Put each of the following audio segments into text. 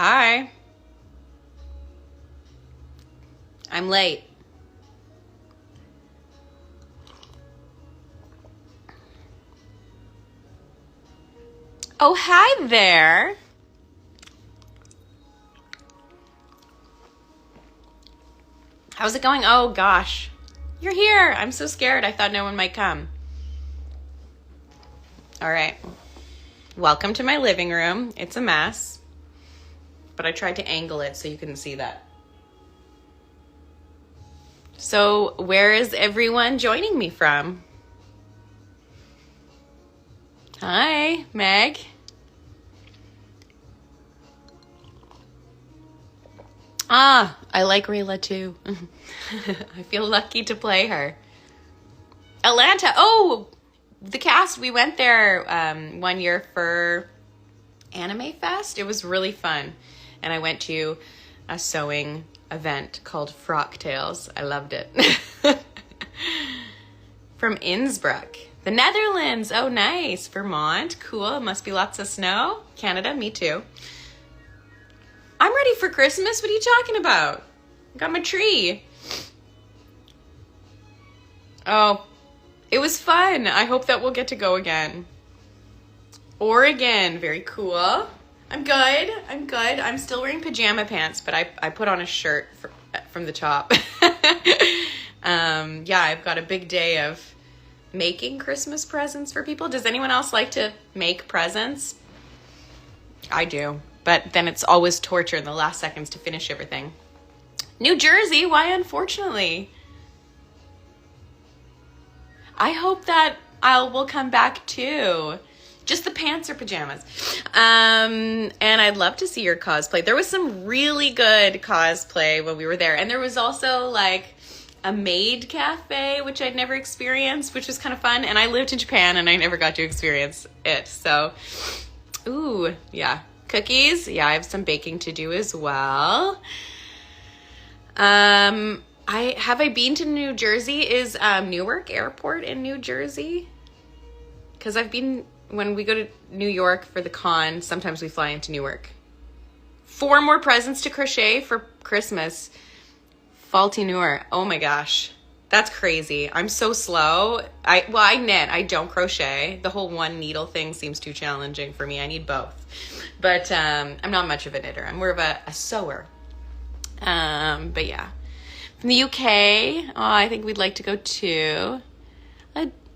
Hi. I'm late. Oh, hi there. How's it going? Oh, gosh. You're here. I'm so scared. I thought no one might come. All right. Welcome to my living room. It's a mess, but I tried to angle it so you couldn't see that. So where is everyone joining me from? Hi, Meg. I like Rayla too. I feel lucky to play her. Atlanta. Oh, the cast. We went there 1 year for Anime Fest. It was really fun. And I went to a sewing event called Frock Tales. I loved it. From Innsbruck, the Netherlands. Oh, nice. Vermont. Cool. It must be lots of snow. Canada. Me too. I'm ready for Christmas. What are you talking about? I got my tree. Oh, it was fun. I hope that we'll get to go again. Oregon. Very cool. I'm good. I'm still wearing pajama pants, but I put on a shirt from the top. Yeah, I've got a big day of making Christmas presents for people. Does anyone else like to make presents? I do. But then it's always torture in the last seconds to finish everything. New Jersey, why unfortunately? I hope that we'll come back too. Just the pants or pajamas. And I'd love to see your cosplay. There was some really good cosplay when we were there. And there was also like a maid cafe, which I'd never experienced, which was kind of fun. And I lived in Japan and I never got to experience it. So, ooh, yeah. Cookies. Yeah, I have some baking to do as well. I been to New Jersey? Is Newark Airport in New Jersey? Because when we go to New York for the con, sometimes we fly into Newark. 4 more presents to crochet for Christmas. Faulty Newark. Oh my gosh. That's crazy. I'm so slow. I knit. I don't crochet. The whole one needle thing seems too challenging for me. I need both. But I'm not much of a knitter. I'm more of a sewer. But yeah. From the UK, I think we'd like to go too.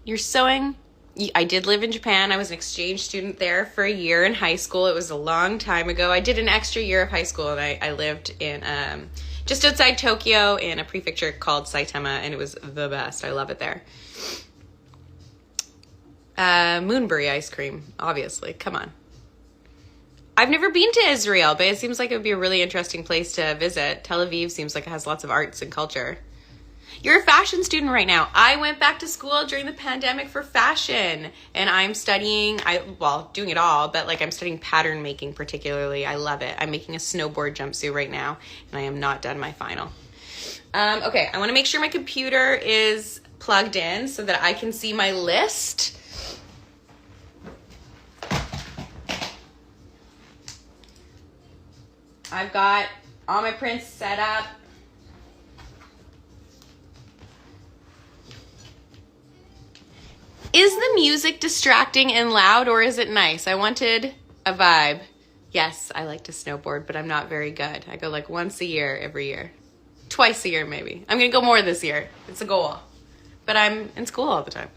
You're sewing. I did live in Japan. I was an exchange student there for a year in high school. It was a long time ago. I did an extra year of high school, and I lived in just outside Tokyo in a prefecture called Saitama, and it was the best. I love it there. Moonbury ice cream, obviously. Come on. I've never been to Israel, but it seems like it would be a really interesting place to visit. Tel Aviv seems like it has lots of arts and culture. You're a fashion student right now. I went back to school during the pandemic for fashion, and I'm studying, doing it all, but like I'm studying pattern making particularly. I love it. I'm making a snowboard jumpsuit right now, and I am not done my final. Okay, I want to make sure my computer is plugged in so that I can see my list. I've got all my prints set up. Is the music distracting and loud, or is it nice? I wanted a vibe. Yes, I like to snowboard, but I'm not very good. I go like once a year, every year. Twice a year, maybe. I'm going to go more this year. It's a goal. But I'm in school all the time.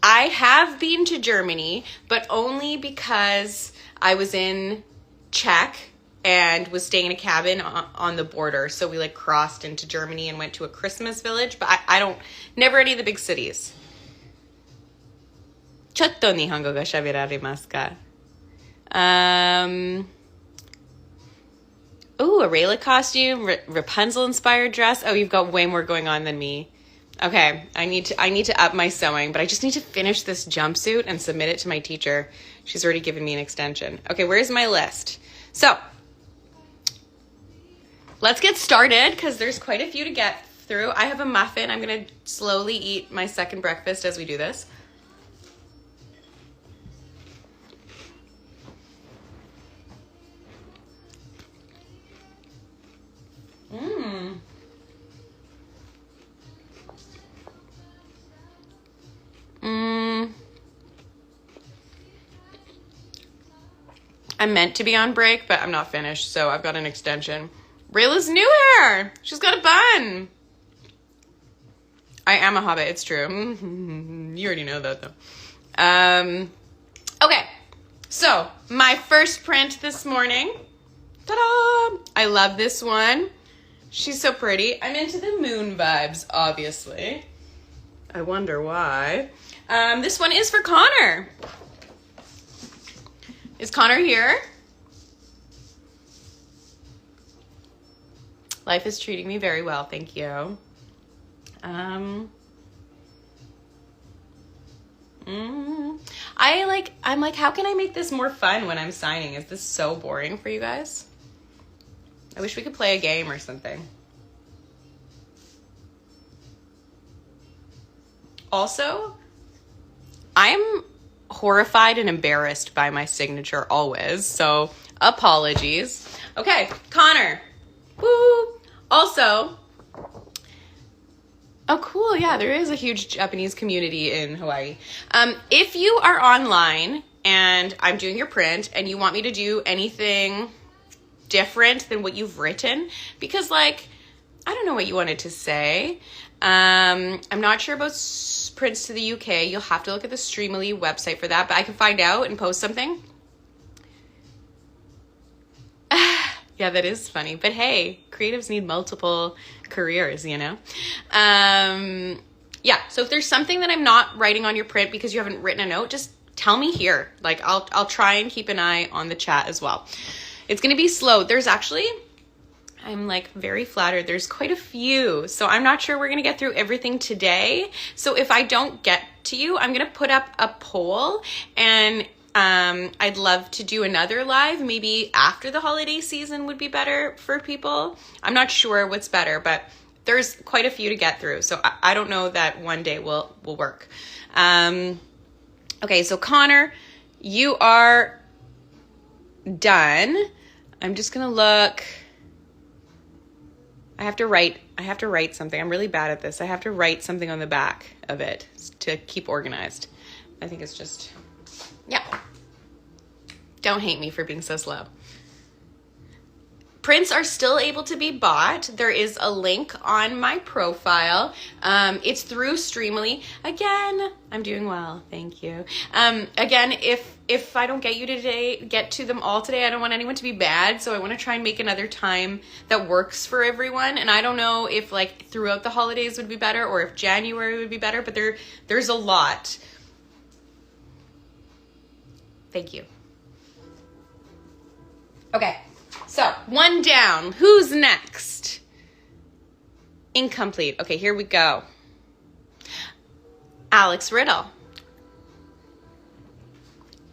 I have been to Germany, but only because I was in Czech and was staying in a cabin on the border. So we like crossed into Germany and went to a Christmas village, but never any of the big cities. ちょっと日本語が喋られますか? Ooh, a Rayla costume, Rapunzel-inspired dress. Oh, you've got way more going on than me. Okay, I need to up my sewing, but I just need to finish this jumpsuit and submit it to my teacher. She's already given me an extension. Okay, where's my list? So, let's get started because there's quite a few to get through. I have a muffin. I'm going to slowly eat my second breakfast as we do this. I'm meant to be on break, but I'm not finished, so I've got an extension. Rayla's new hair. She's got a bun. I am a hobbit. It's true. You already know that, though. Okay. So, my first print this morning. Ta-da! I love this one. She's so pretty. I'm into the moon vibes, obviously. I wonder why. This one is for Connor. Is Connor here? Life is treating me very well, thank you. I'm like, how can I make this more fun when I'm signing? Is this so boring for you guys? I wish we could play a game or something. Also, I'm horrified and embarrassed by my signature always, so apologies. Okay, Connor. Woo! Also, oh cool, yeah, there is a huge Japanese community in Hawaii. If you are online and I'm doing your print and you want me to do anything different than what you've written, because like, I don't know what you wanted to say. I'm not sure about prints to the UK. You'll have to look at the Streamily website for that, but I can find out and post something. Yeah, that is funny. But hey, creatives need multiple careers, you know? Yeah, so if there's something that I'm not writing on your print because you haven't written a note, just tell me here. Like, I'll try and keep an eye on the chat as well. It's going to be slow. There's actually, I'm like very flattered. There's quite a few. So I'm not sure we're going to get through everything today. So if I don't get to you, I'm going to put up a poll, and I'd love to do another live. Maybe after the holiday season would be better for people. I'm not sure what's better, but there's quite a few to get through. So I don't know that one day will work. Okay, so Connor, you are done. I'm just going to look. I have to write something. I'm really bad at this. I have to write something on the back of it to keep organized. I think it's just, yeah. Don't hate me for being so slow. Prints are still able to be bought. There is a link on my profile. It's through Streamily. Again, I'm doing well. Thank you. Again, if I don't get to them all today, I don't want anyone to be bad. So I want to try and make another time that works for everyone. And I don't know if like throughout the holidays would be better or if January would be better, but there's a lot. Thank you. Okay. So, one down. Who's next? Incomplete. Okay, here we go. Alex Riddle.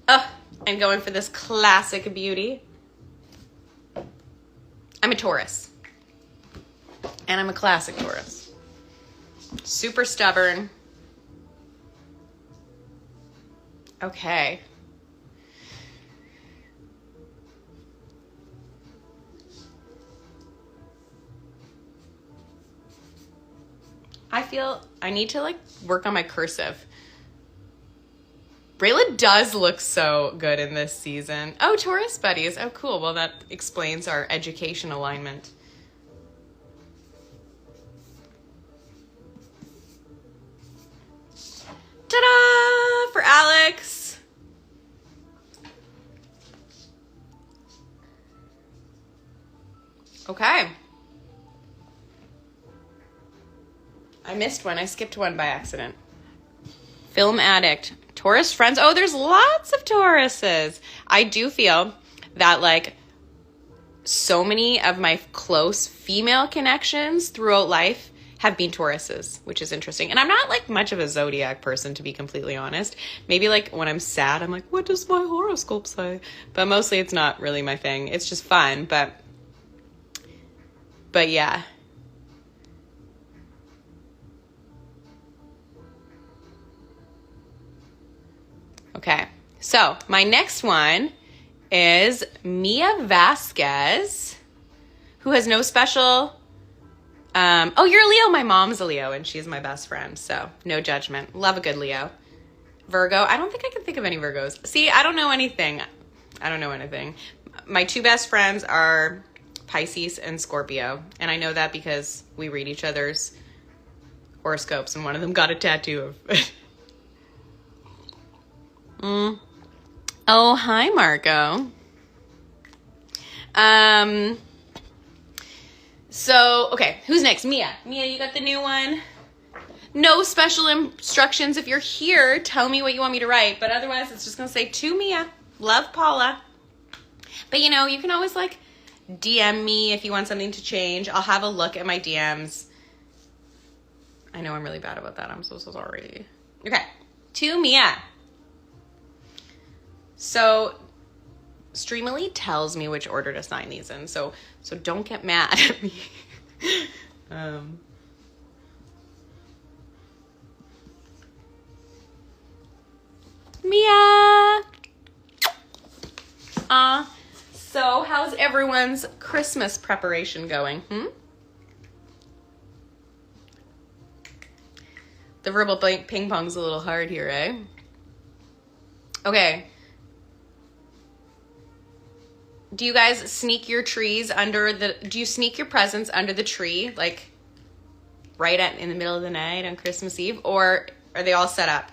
I'm going for this classic beauty. I'm a Taurus. And I'm a classic Taurus. Super stubborn. Okay. I feel I need to like work on my cursive. Rayla does look so good in this season. Oh, Taurus buddies. Oh, cool. Well, that explains our education alignment. Ta-da! For Alex. Okay. I missed one. I skipped one by accident. Film addict. Taurus friends. Oh, there's lots of Tauruses. I do feel that like so many of my close female connections throughout life have been Tauruses, which is interesting. And I'm not like much of a zodiac person, to be completely honest. Maybe like when I'm sad, I'm like, what does my horoscope say? But mostly it's not really my thing. It's just fun. But yeah. Okay, so my next one is Mia Vasquez, who has no special, oh, you're a Leo. My mom's a Leo, and she's my best friend, so no judgment. Love a good Leo. Virgo, I don't think I can think of any Virgos. See, I don't know anything. I don't know anything. My two best friends are Pisces and Scorpio. And I know that because we read each other's horoscopes and one of them got a tattoo of... Oh, hi, Marco. So, okay, who's next? Mia. Mia, you got the new one? No special instructions. If you're here, tell me what you want me to write. But otherwise, it's just going to say, to Mia. Love, Paula. But, you know, you can always, like, DM me if you want something to change. I'll have a look at my DMs. I know I'm really bad about that. I'm so sorry. Okay. To Mia. So, Streamily tells me which order to sign these in. So don't get mad at me. Mia! So how's everyone's Christmas preparation going? The verbal ping pong's a little hard here, eh? Okay. Do you guys sneak your trees do you sneak your presents under the tree, like right in the middle of the night on Christmas Eve, or are they all set up?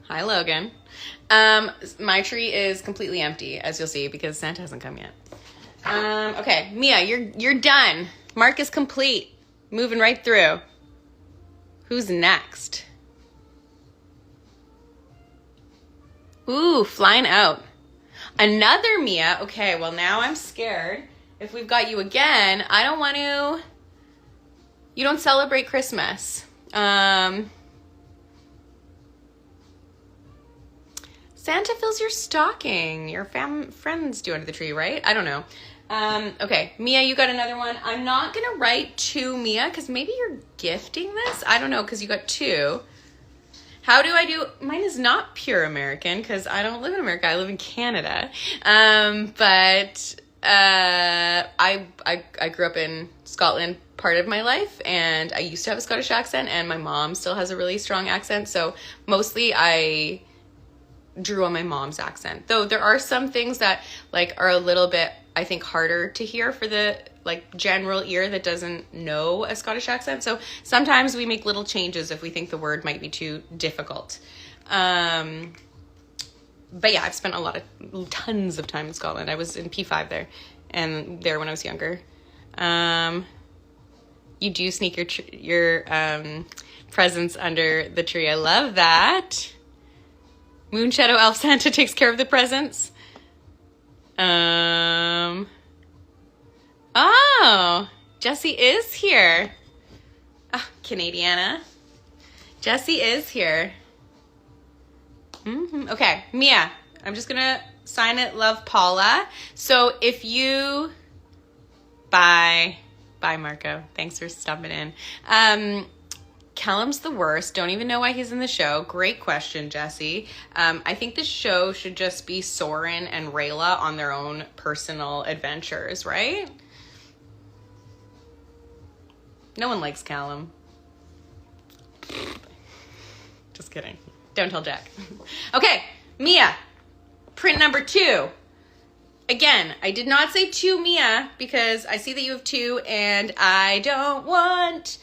Hi, Logan. My tree is completely empty, as you'll see, because Santa hasn't come yet. Okay, Mia, you're done. Mark is complete. Moving right through. Who's next? Ooh, flying out. Another Mia. Okay, well, now I'm scared. If we've got you again, I don't want to... You don't celebrate Christmas. Santa fills your stocking. Your friends do under the tree, right? I don't know. Okay, Mia, you got another one. I'm not going to write to Mia because maybe you're gifting this. I don't know because you got two. How do I do? Mine is not pure American because I don't live in America. I live in Canada. But I grew up in Scotland part of my life, and I used to have a Scottish accent, and my mom still has a really strong accent. So mostly I drew on my mom's accent. Though there are some things that like are a little bit, I think, harder to hear for the like general ear that doesn't know a Scottish accent. So sometimes we make little changes if we think the word might be too difficult. But yeah, I've spent tons of time in Scotland. I was in P5 there when I was younger. You do sneak your presents under the tree. I love that. Moon Shadow Elf Santa takes care of the presents. Oh, Jessie is here. Oh, Canadiana. Jessie is here. Okay, Mia, I'm just going to sign it, love, Paula. So if you... Bye, Marco. Thanks for stopping in. Callum's the worst. Don't even know why he's in the show. Great question, Jessie. I think the show should just be Soren and Rayla on their own personal adventures, right? No one likes Callum. Just kidding. Don't tell Jack. Okay, Mia. Print number 2. Again, I did not say to Mia because I see that you have 2 and I don't want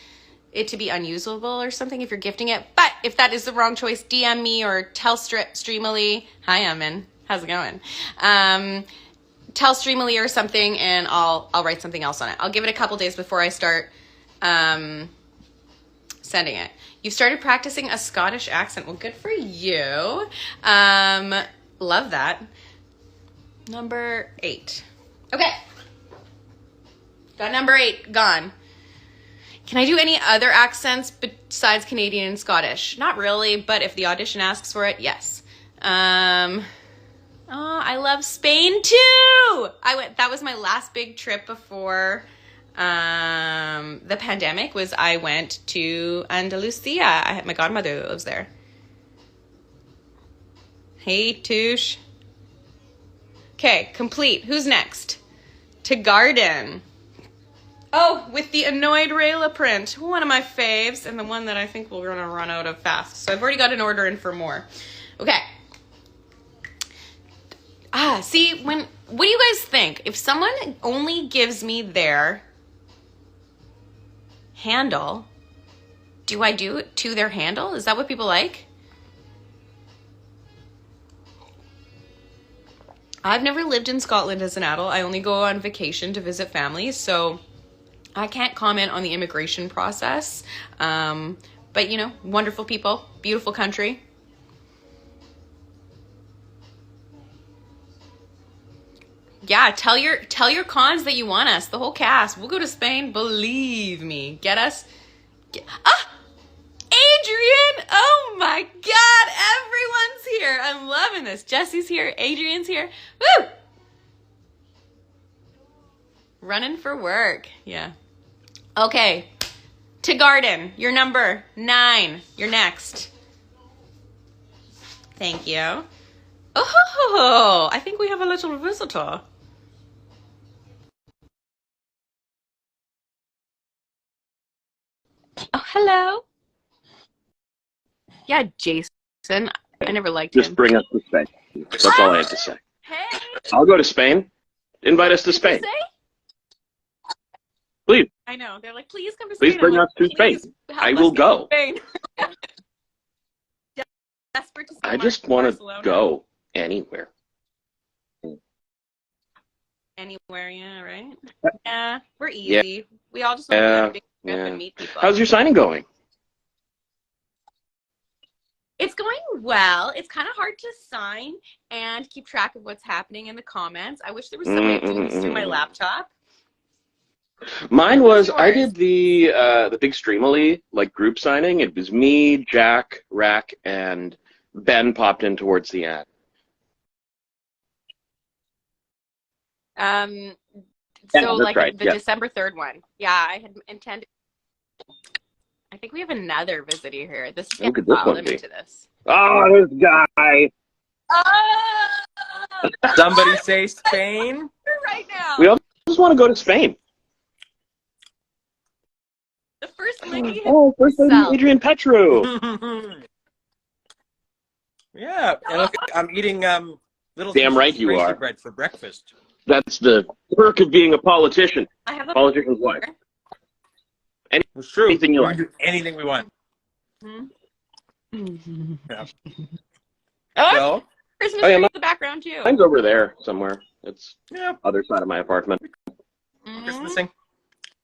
it to be unusable or something if you're gifting it. But if that is the wrong choice, DM me or tell Streamily. Hi, Emin. How's it going? Tell Streamily or something and I'll write something else on it. I'll give it a couple days before I start sending it. You've started practicing a Scottish accent. Well, good for you. Love that. Number 8. Okay. Got number 8 gone. Can I do any other accents besides Canadian and Scottish? Not really, but if the audition asks for it, yes. Oh, I love Spain too. That was my last big trip before the pandemic. I went to Andalusia. I had my godmother that lives there. Hey, Touche. Okay, complete. Who's next? To garden. Oh, with the annoyed Rayla print. One of my faves, and the one that I think we're going to run out of fast. So I've already got an order in for more. Okay. See, what do you guys think? If someone only gives me their handle, do I do it to their handle? Is that what people like? I've never lived in Scotland as an adult. I only go on vacation to visit family, so I can't comment on the immigration process. But, you know, wonderful people, beautiful country. Yeah, tell your cons that you want us. The whole cast. We'll go to Spain. Believe me. Get us. Adrian! Oh my God! Everyone's here. I'm loving this. Jesse's here. Adrian's here. Woo! Running for work. Yeah. Okay. To Garden. You're number 9. You're next. Thank you. Oh, I think we have a little visitor. Oh, hello. Yeah, Jason. I never liked him. Just bring us to Spain. That's all I have to say. Hey. I'll go to Spain. Invite us to Spain. Please. I know. They're like, please come to Spain. Please bring us to Spain. I will go. Desperate to see I just want to go anywhere. Anywhere, yeah, right? Yeah, we're easy. Yeah. We all just want to go on a big trip and meet people. How's your signing going? It's going well. It's kind of hard to sign and keep track of what's happening in the comments. I wish there was some way of doing this through my laptop. Mine was, I did the big Streamily, like, group signing. It was me, Jack, Rack, and Ben popped in towards the end. So, like, right. the December 3rd one. Yeah, I had intended. I think we have another visitor here. This is getting wild. I'm into this. Oh, this guy. Somebody say Spain. Right now. We all just want to go to Spain. The first lady. First lady Adrian Petru. Yeah, and look, I'm eating little damn right you are. Bread for breakfast. That's the perk of being a politician. I have a politician's wife. It's true. Anything you we like. can do anything we want. Yeah. Oh, Christmas tree in the background too. Mine's over there somewhere. It's other side of my apartment. Christmasing.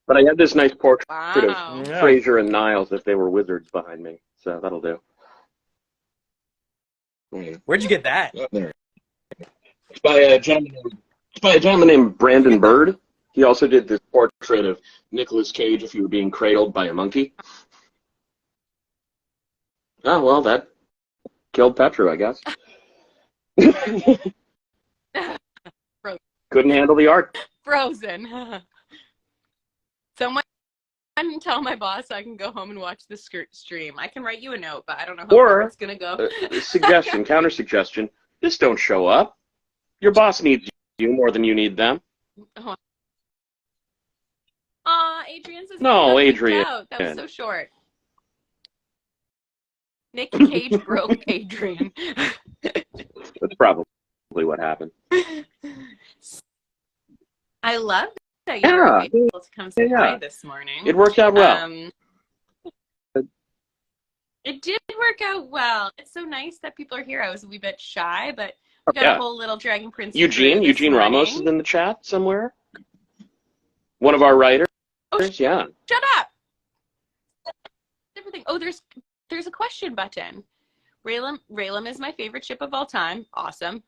But I have this nice portrait of Fraser and Niles if they were wizards behind me, so that'll do. Where'd you get that? It's by a gentleman named Brandon Bird. He also did this portrait of Nicolas Cage if you were being cradled by a monkey. Oh, well, that killed Petru, I guess. Couldn't handle the art. Frozen. Someone tell my boss I can go home and watch the stream. I can write you a note, but I don't know how far it's going to go. Suggestion, counter-suggestion, just don't show up. Your boss needs you more than you need them. Adrian says no, Adrian. That was so short. Nick Cage broke Adrian. That's probably what happened. I love that you were able to come say hi this morning. It worked out well. It did work out well. It's so nice that people are here. I was a wee bit shy, but we got a whole little Dragon Prince. Eugene Ramos is in the chat somewhere. One of our writers. Yeah. Shut up. Everything. Oh, there's a question button. Rayla is my favorite ship of all time. Awesome.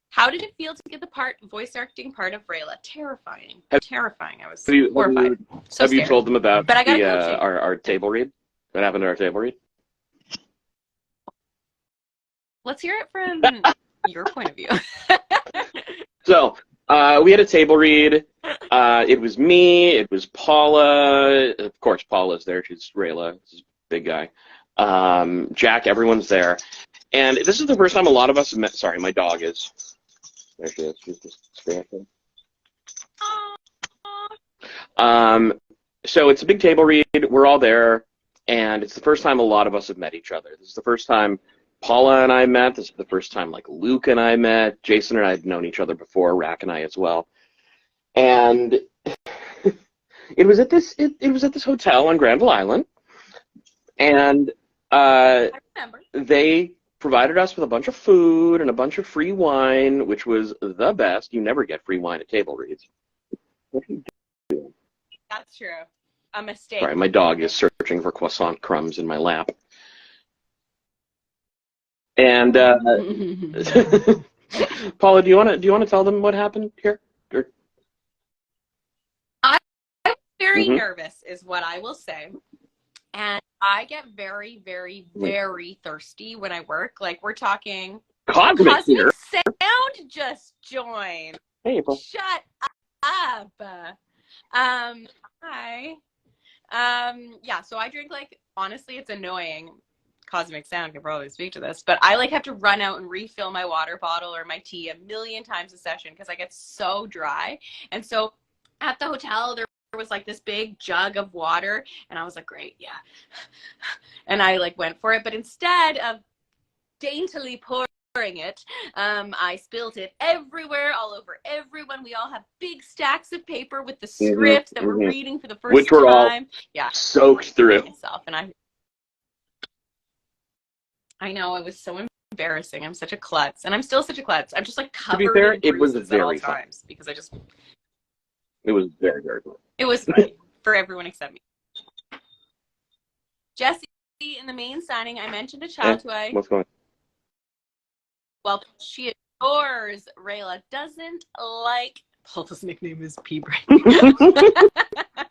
How did it feel to get the voice acting part of Rayla? Terrifying. Terrifying. I was horrified. Have you told them about our table read? What happened to our table read? Let's hear it from your point of view. So, we had a table read. It was me. It was Paula. Of course, Paula's there. She's Rayla. She's a big guy. Jack, everyone's there. And this is the first time a lot of us have met. Sorry, my dog is. There she is. She's just scratching. So it's a big table read. We're all there. And it's the first time a lot of us have met each other. This is the first time Paula and I met. This is the first time like Luke and I met. Jason and I had known each other before, Rack and I as well. And it was at this hotel on Granville Island, and I remember. they provided us with a bunch of food and a bunch of free wine, which was the best. You never get free wine at table reads. What are you doing? That's true. A mistake. Sorry, my dog is searching for croissant crumbs in my lap. And Paula, do you want to tell them what happened here? Or... I was very nervous, is what I will say. And I get very, very, very thirsty when I work. Like, we're talking Cosmic here. Sound just joined. Hey, April. Shut up. Hi. Yeah, so I drink, like, honestly, it's annoying. Cosmic Sound can probably speak to this, but I like have to run out and refill my water bottle or my tea a million times a session because I get so dry. And so at the hotel, there was like this big jug of water, and I was like, great, yeah. And I like went for it, but instead of daintily pouring it, I spilled it everywhere, all over everyone. We all have big stacks of paper with the script that we're reading for the first Which we're time. All soaked through. Myself, and I know, it was so embarrassing. I'm such a klutz, and I'm still such a klutz. I'm just like covered. To be fair, in it was bruises very at all fun. times because I just. It was very, very fun. It was funny for everyone except me. Jesse, in the main signing, I mentioned a child who I. What's going on? Well, she adores Rayla. Doesn't like. Paula's nickname is P Break.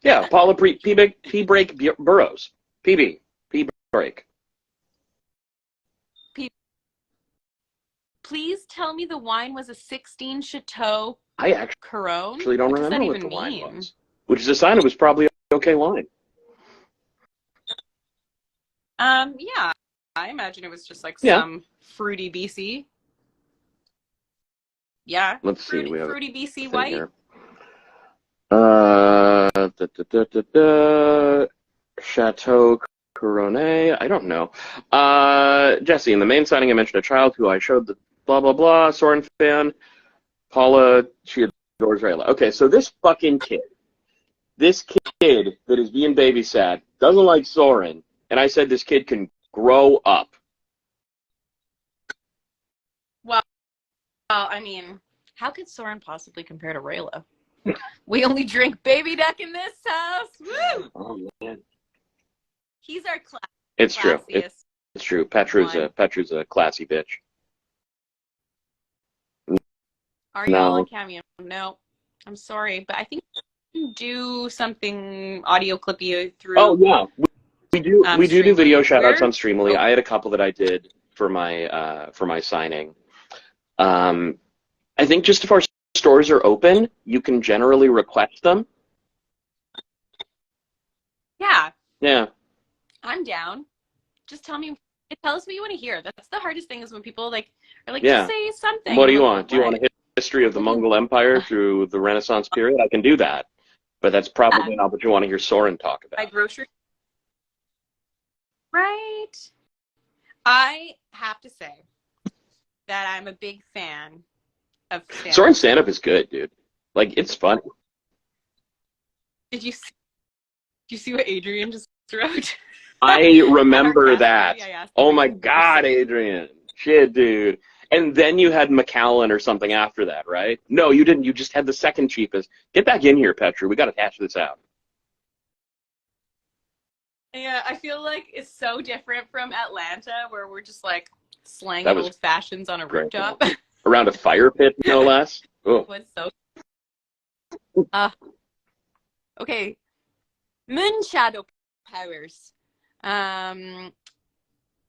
Yeah, Paula P Break Burrows. PB. P Break. Please tell me the wine was a 16 Chateau I actually Couronne. don't remember what the wine was, which is a sign it was probably okay wine. Yeah, I imagine it was just like some fruity BC. Yeah. Let's see. We have fruity BC white. Here. Chateau Couronne. I don't know. Jesse, in the main signing, I mentioned a child who I showed the blah, blah, blah, Soren fan. Paula, she adores Rayla. Okay, so this fucking kid, that is being babysat, doesn't like Soren, and I said this kid can grow up. Well, I mean, how could Soren possibly compare to Rayla? We only drink baby duck in this house. Woo! Oh, man. He's our class. It's true. It's true. Petru's a classy bitch. Are y'all on Cameo? No. I'm sorry, but I think you can do something audio clippy through. Oh yeah, we do video shout outs on Streamily. I had a couple that I did for my signing. I think just if our stores are open, you can generally request them. Yeah. Yeah. I'm down. Just tell us what you want to hear. That's the hardest thing is when people are like, just say something. What do you want? Do you want a history of the Mongol Empire through the Renaissance period? I can do that. But that's probably not what you want to hear Soren talk about. My grocery. Right. I have to say that I'm a big fan of stand-up. Soren's stand-up is good, dude. Like, it's fun. Did you see what Adrian just wrote? I remember that. Oh my God, Adrian. Shit, dude. And then you had McAllen or something after that, right? No, you didn't. You just had the second cheapest. Get back in here, Petru. We got to hash this out. Yeah, I feel like it's so different from Atlanta, where we're just like slanging old fashions on a rooftop. Around a fire pit, no less. It was so. Okay. Moon shadow powers.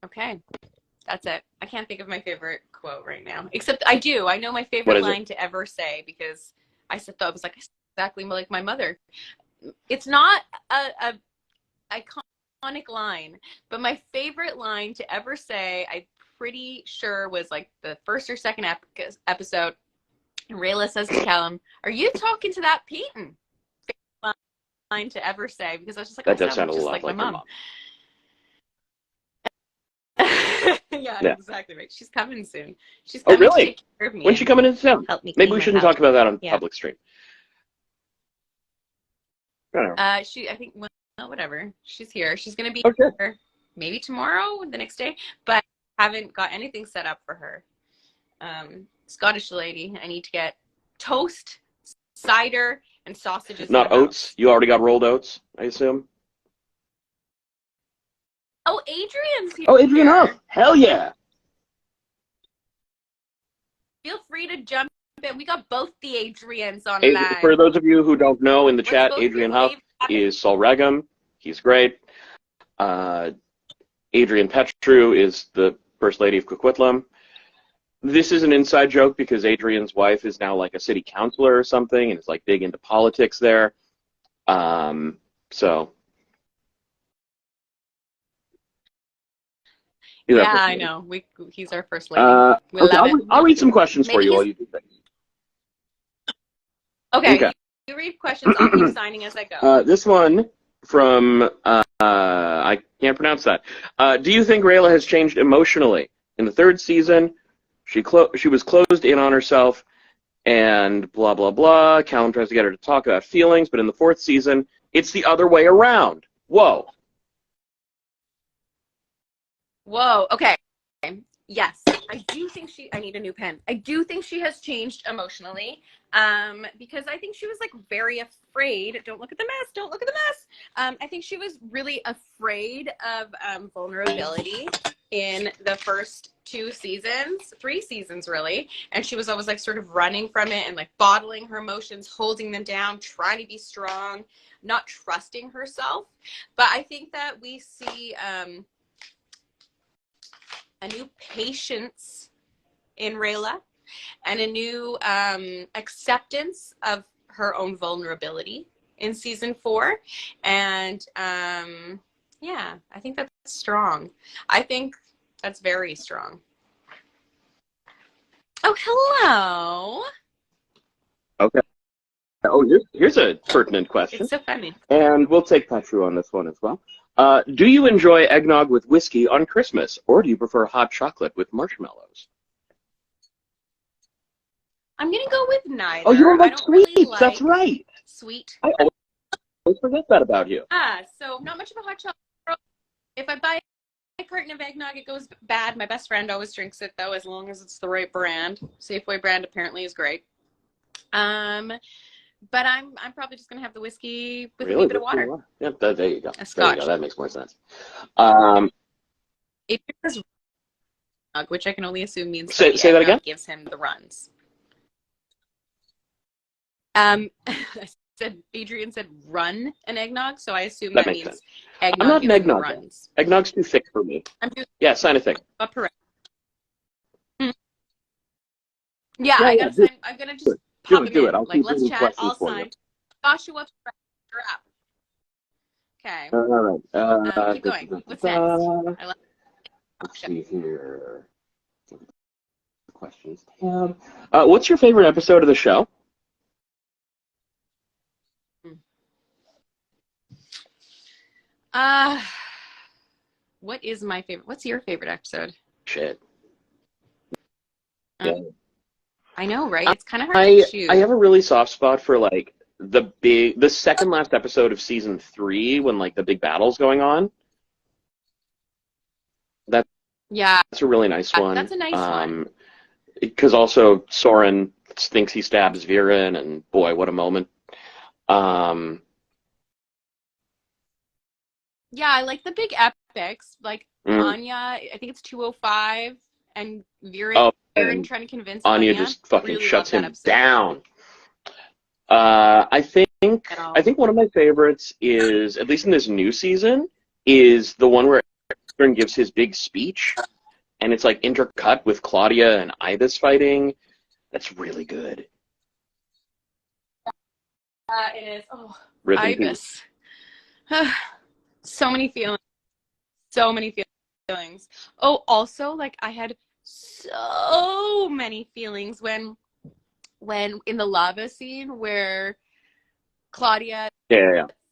Okay. That's it. I can't think of my favorite quote right now. Except I do. I know my favorite line to ever say because I thought it was like exactly like my mother. It's not a iconic line, but my favorite line to ever say, I'm pretty sure was like the first or second episode. And Rayla says to Callum, "Are you talking to that Peyton?" Favorite line to ever say because I was just like, that does sound a just lot like my mom. Yeah, Yeah. exactly right. She's coming soon. She's Oh, coming to really? take care of me. When's she coming into town? Help me Maybe clean we my shouldn't house. talk about that on Yeah. public stream. Whatever. I think, well, whatever. She's here. She's gonna be Okay. here maybe tomorrow, the next day, but haven't got anything set up for her. Scottish lady. I need to get toast, cider, and sausages. Not in the oats. house. You already got rolled oats, I assume. Oh, Adrian's here. Oh, Adrian Huff. Hell yeah. Feel free to jump in. We got both the Adrians on For live. those of you who don't know in the What's chat, both Adrian your Huff favorite- is Saul Regum. He's great. Adrian Petru is the First Lady of Coquitlam. This is an inside joke because Adrian's wife is now like a city councilor or something and is like big into politics there. So. He's our Yeah, first I lady. know. He's our first lady. We Okay, love it. I'll read some questions for Maybe you while he's- you do things. Okay. You read questions. I'll keep signing as I go. This one from, I can't pronounce that. Do you think Rayla has changed emotionally? In the third season, she was closed in on herself and blah, blah, blah. Callum tries to get her to talk about feelings, but in the fourth season, it's the other way around. Whoa. Whoa. Okay. Yes, I do think I need a new pen. I do think she has changed emotionally, because I think she was like very afraid. Don't look at the mess. Don't look at the mess. I think she was really afraid of vulnerability in the first 3 seasons really. And she was always like sort of running from it and like bottling her emotions, holding them down, trying to be strong, not trusting herself. But I think that we see, a new patience in Rayla and a new acceptance of her own vulnerability in season 4. And yeah, I think that's strong. I think that's very strong. Oh, hello. Okay. Oh, here's a pertinent question. It's so funny. And we'll take Petru on this one as well. Do you enjoy eggnog with whiskey on Christmas, or do you prefer hot chocolate with marshmallows? I'm going to go with neither. Oh, you don't like sweets. Really like That's right. Sweet. I always forget that about you. So not much of a hot chocolate girl. If I buy a carton of eggnog, it goes bad. My best friend always drinks it, though, as long as it's the right brand. Safeway brand apparently is great. But I'm probably just gonna have the whiskey with a wee bit of water. Yeah, there you go. A scotch. There you go. That makes more sense. It is which I can only assume means say that again. Gives him the runs. Adrian said run an eggnog, so I assume that means sense. Eggnog. I'm not an eggnog runs. Eggnog's too thick for me. Yeah, sign a thing. Yeah, I gotta sign. I'm gonna just. Do it. I'll like, let's chat. I'll sign. Joshua, you're up. Okay. All right. Keep going. What's next? Let's see here. Questions tab. What's your favorite episode of the show? What is my favorite? What's your favorite episode? Shit. Yeah. I know, right? It's kind of hard to choose. I have a really soft spot for like the second last episode of season 3 when like the big battle's going on. That's a really nice one. That's a nice one. Because also Soren thinks he stabs Viren, and boy, what a moment. Yeah, I like the big epics, like Anya. I think it's 205, and Viren trying to convince Anya just fucking really shuts him episode. down. I think one of my favorites is, at least in this new season, is the one where Aaron gives his big speech, and it's like intercut with Claudia and Ibis fighting. That's really good. It is. Oh, Ibis. So many feelings. So many feelings. Oh, also, like, I had so many feelings when in the lava scene where Claudia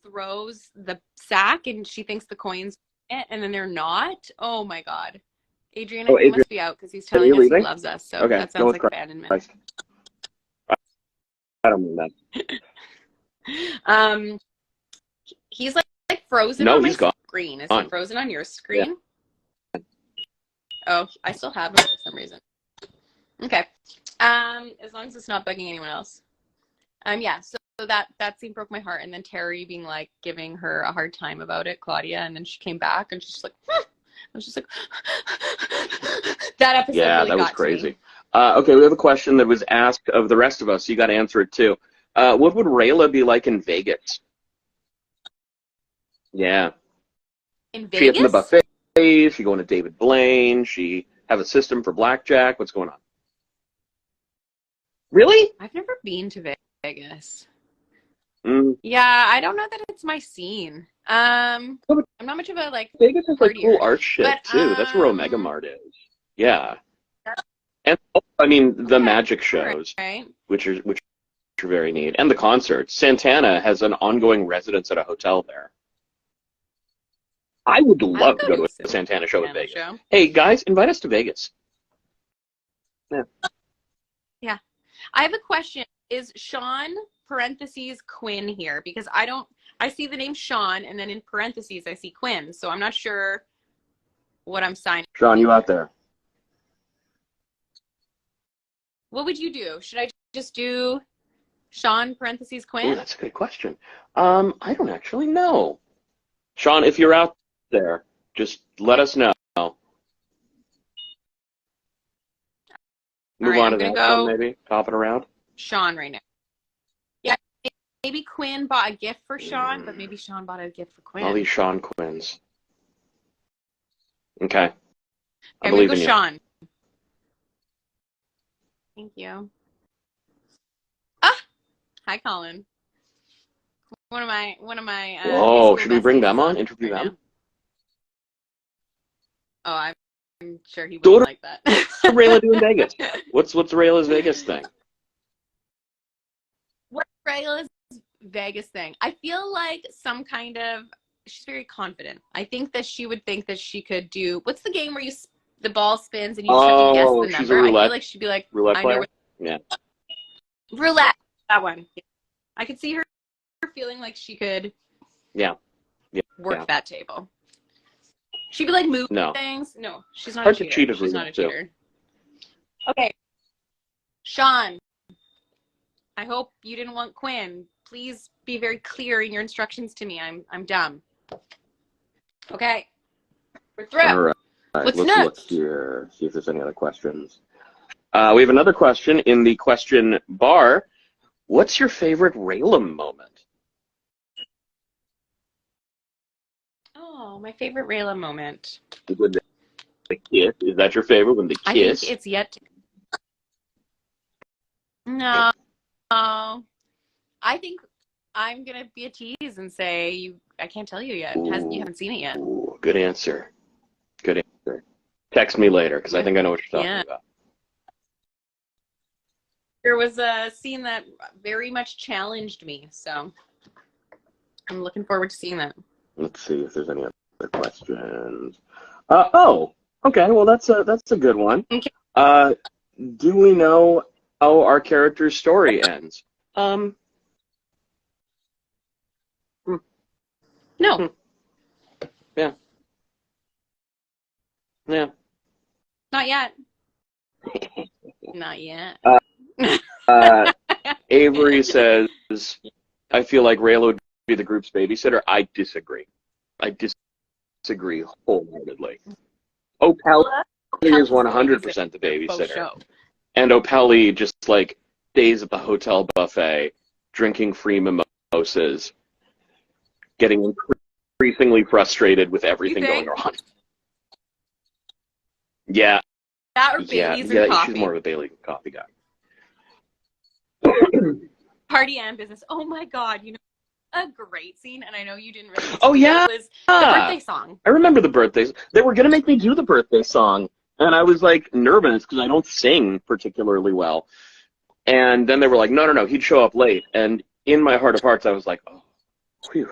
throws the sack and she thinks the coins in it, and then they're not. Oh my god. Adrian, Oh, I think Adrian, must be out because he's are telling you us he leaving? loves us. So Okay, that go sounds with like abandonment. Christ. I don't mean that. He's like frozen No, on my he's gone. screen. Is he frozen on your screen? Yeah. Oh, I still have him for some reason. Okay. As long as it's not bugging anyone else. Yeah. So that scene broke my heart, and then Terry being like giving her a hard time about it, Claudia, and then she came back and she's like, I was just like, that episode Yeah, really that was got crazy. to me. Okay, we have a question that was asked of the rest of us. You got to answer it too. What would Rayla be like in Vegas? Yeah. In She in the Vegas? buffet. She going to David Blaine. She have a system for blackjack. What's going on? Really? I've never been to Vegas. Mm. Yeah, I don't know that it's my scene. I'm not much of a like Vegas is like cool partier, art shit but too. That's where Omega Mart is. Yeah. And I mean the magic shows, right. which are very neat, and the concerts. Santana has an ongoing residence at a hotel there. I would love to go to a Santana show in Vegas. Hey guys, invite us to Vegas. Yeah. Yeah. I have a question. Is Sean parentheses Quinn here? Because I see the name Sean and then in parentheses I see Quinn. So I'm not sure what I'm signing. Sean, you out there? What would you do? Should I just do Sean parentheses Quinn? Ooh, that's a good question. I don't actually know. Sean, if you're out there, just let us know. Move on to the next one, maybe. Popping around. Sean right now. Yeah, maybe Quinn bought a gift for Sean, but maybe Sean bought a gift for Quinn. All these Sean Quinns. Okay. I I'm believe gonna in go you. Sean. Thank you. Ah, hi, Colin. One of my. Whoa! Should we bring them on? Interview them? Now. Oh, I'm sure he wouldn't like that. What's Rayla do in Vegas? What's Rayla's Vegas thing? What's Rayla's Vegas thing? I feel like some kind of. She's very confident. I think that she would think that she could do. What's the game where the ball spins and you just have to guess the number? She's a roulette. I feel like she'd be like roulette I player. know Yeah. Roulette. That one. I could see her feeling like she could. Yeah. Work that table. She'd be like moving things. No, she's not Hard a cheater. to cheat She's not a cheater. Okay. Sean, I hope you didn't want Quinn. Please be very clear in your instructions to me. I'm dumb. Okay. We're through. All right. What's Let's next? look here. See if there's any other questions. We have another question in the question bar. What's your favorite Rayla moment? Oh, my favorite Rayla moment. When the kiss. Is that your favorite? When the kiss? I think it's yet to... No. I think I'm going to be a tease and say I can't tell you yet. You haven't seen it yet. Ooh, good answer. Good answer. Text me later because I think I know what you're talking about. There was a scene that very much challenged me, so I'm looking forward to seeing that. Let's see if there's any other questions. Okay. Well, that's a good one. Okay. Do we know how our character's story ends? No. Yeah. Yeah. Not yet. Not yet. Avery says, I feel like Rayla would be the group's babysitter. I disagree. I disagree wholeheartedly. O'Pelly is 100% the babysitter. And O'Pelly just like stays at the hotel buffet, drinking free mimosas, getting increasingly frustrated with everything going on. Yeah. That or Bailey's or coffee. She's more of a Bailey coffee guy. Party and business. Oh my God, a great scene, and I know you didn't really. Oh yeah, it was the birthday song. I remember the birthdays. They were gonna make me do the birthday song, and I was like nervous because I don't sing particularly well. And then they were like, no, he'd show up late, and in my heart of hearts, I was like, oh, phew.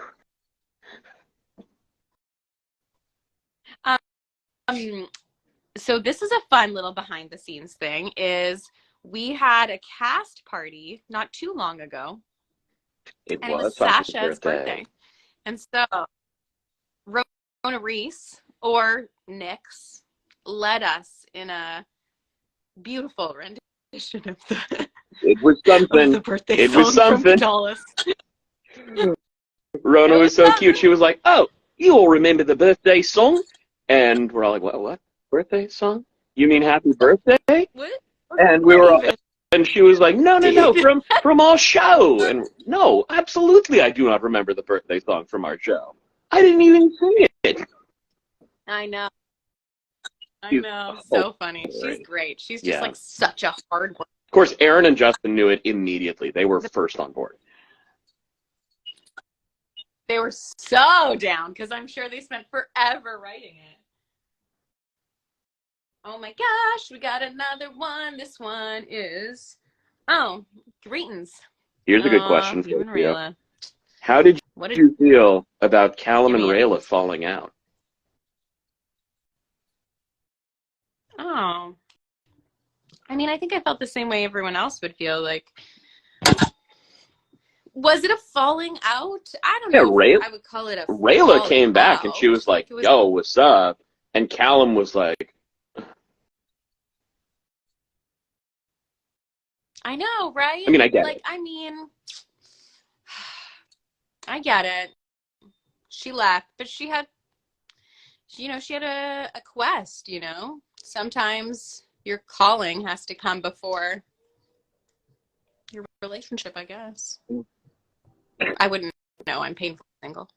So this is a fun little behind the scenes thing is we had a cast party not too long ago. It And it was Sasha's Sasha's birthday. And so Rona Reese or Nyx led us in a beautiful rendition of It was something. the birthday It song was something. from Dallas. Rona was so cute. She was like, "Oh, you all remember the birthday song?" And we're all like, "What? Birthday song? You mean Happy Birthday?" What? And we were all, and she was like, "No, from our show." And no, absolutely, I do not remember the birthday song from our show. I didn't even sing it. I know. So funny. She's great. She's just like such a hard worker. Of course, Aaron and Justin knew it immediately. They were first on board. They were so down because I'm sure they spent forever writing it. Oh my gosh, we got another one. This one is, greetings. Here's a good question for you. And Rayla. How did you feel about Callum and Rayla falling out? Oh. I mean, I think I felt the same way everyone else would feel. Like, was it a falling out? I don't know. I would call it a Rayla came back and she was like, "Yo, what's up?" And Callum was like, I know, right? I mean, I get it. I get it. She left, but she had a quest, Sometimes your calling has to come before your relationship, I guess. I wouldn't know. I'm painfully single.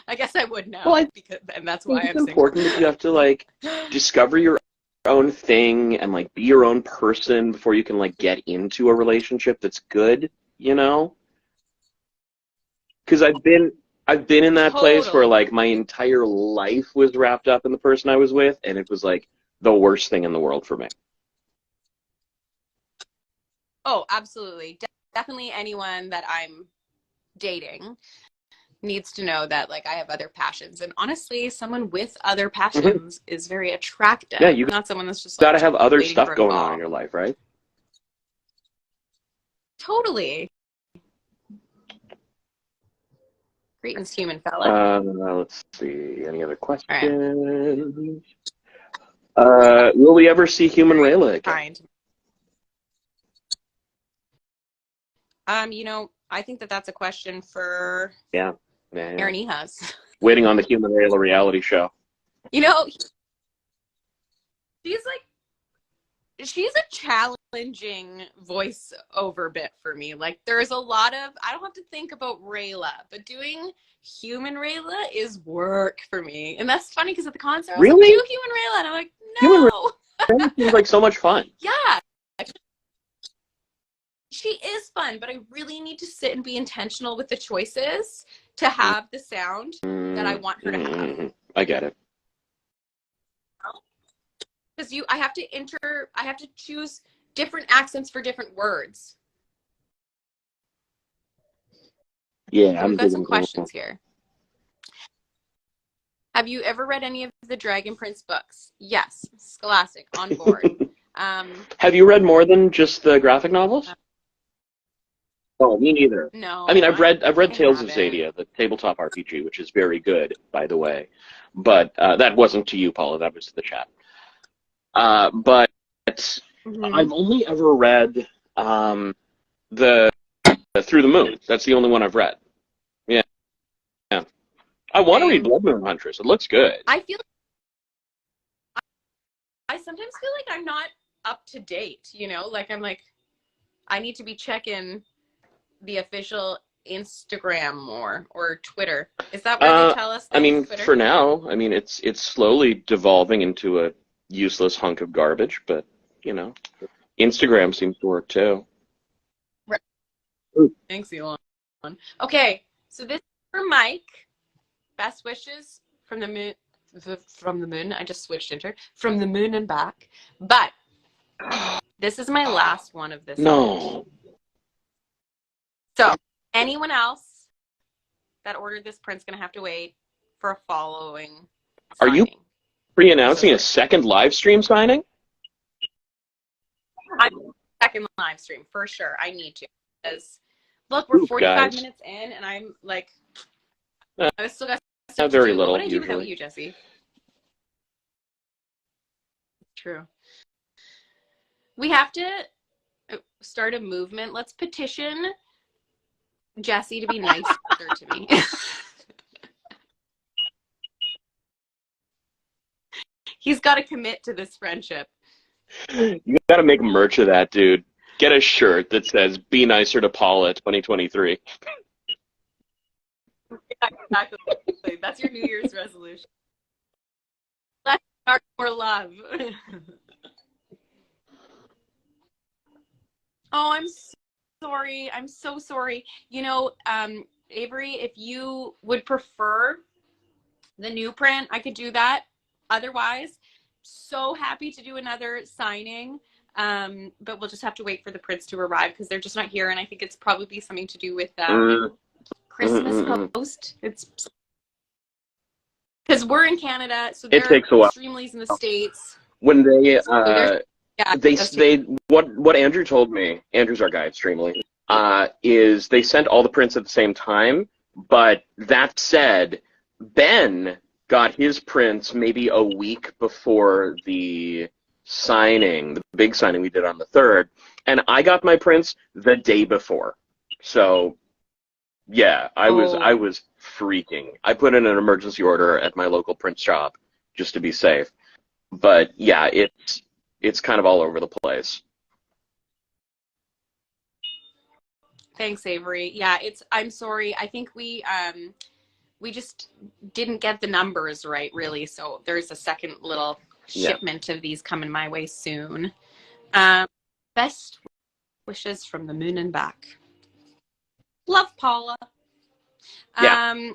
I guess I would know. Well, and that's why it's important that you have to, discover your own thing and, be your own person before you can, get into a relationship that's good, Because I've been in that place where, my entire life was wrapped up in the person I was with, and it was, the worst thing in the world for me. Oh, absolutely. Definitely anyone that I'm dating needs to know that, I have other passions. And honestly, someone with other passions is very attractive. Yeah, you not someone that's just, got to have other stuff going on in your life, right? Totally. Greetings, human fella. Let's see. Any other questions? Right. Will we ever see human Rayla again? I think that's a question for Aaron Ehas. Waiting on the human Rayla reality show. She's a challenging voiceover bit for me. There's a lot of, I don't have to think about Rayla, but doing human Rayla is work for me. And that's funny because at the concert, I was like, do human Rayla. And I'm like, no. Human Rayla seems like so much fun. Yeah. She is fun, but I really need to sit and be intentional with the choices to have the sound that I want her to have. I get it. Because I have to choose different accents for different words. Yeah, We've got some questions here. Have you ever read any of the Dragon Prince books? Yes, Scholastic, on board. Have you read more than just the graphic novels? Oh, me neither. No. I mean, I've read Tales of Xadia, the tabletop RPG, which is very good, by the way. But that wasn't to you, Paula. That was to the chat. But I've only ever read the Through the Moon. That's the only one I've read. Yeah. I want to read Blood Moon Huntress. It looks good. I sometimes feel like I'm not up to date. I need to be checking the official Instagram or Twitter. Is that where they tell us? I mean, Twitter? For now, it's slowly devolving into a useless hunk of garbage, but Instagram seems to work too. Right. Thanks, Elon. Okay, so this is for Mike. Best wishes from the moon. From the moon. I just switched into from the moon and back. But this is my last one of this. No. So anyone else that ordered this print's gonna have to wait for a following signing. Pre-announcing a second live stream signing? Second live stream for sure. I need to, because look, we're 45 minutes in, and I'm like, I still got stuff to very do. little. What would I do usually. without you, Jesse? True. We have to start a movement. Let's petition Jesse to be nicer to me. He's got to commit to this friendship. You got to make merch of that, dude. Get a shirt that says "Be nicer to Paula 2023." Yeah, exactly. That's your New Year's resolution. Let's start more love. Oh, I'm sorry. I'm so sorry. You know, Avery, if you would prefer the new print, I could do that. Otherwise, so happy to do another signing. But we'll just have to wait for the prints to arrive because they're just not here. And I think it's probably something to do with Christmas post. It's because we're in Canada, so it takes a while. Streamly's in the States. When they yeah, what Andrew told me, Andrew's our guy at Streamily, is they sent all the prints at the same time. But that said, Ben got his prints maybe a week before the signing, the big signing we did on the 3rd, and I got my prints the day before. So yeah, I was freaking. I put in an emergency order at my local print shop just to be safe. But yeah, it's kind of all over the place. Thanks, Avery. Yeah, I'm sorry. I think we just didn't get the numbers right, really. So there's a second little shipment of these coming my way soon. Best wishes from the moon and back. Love, Paula. Yeah.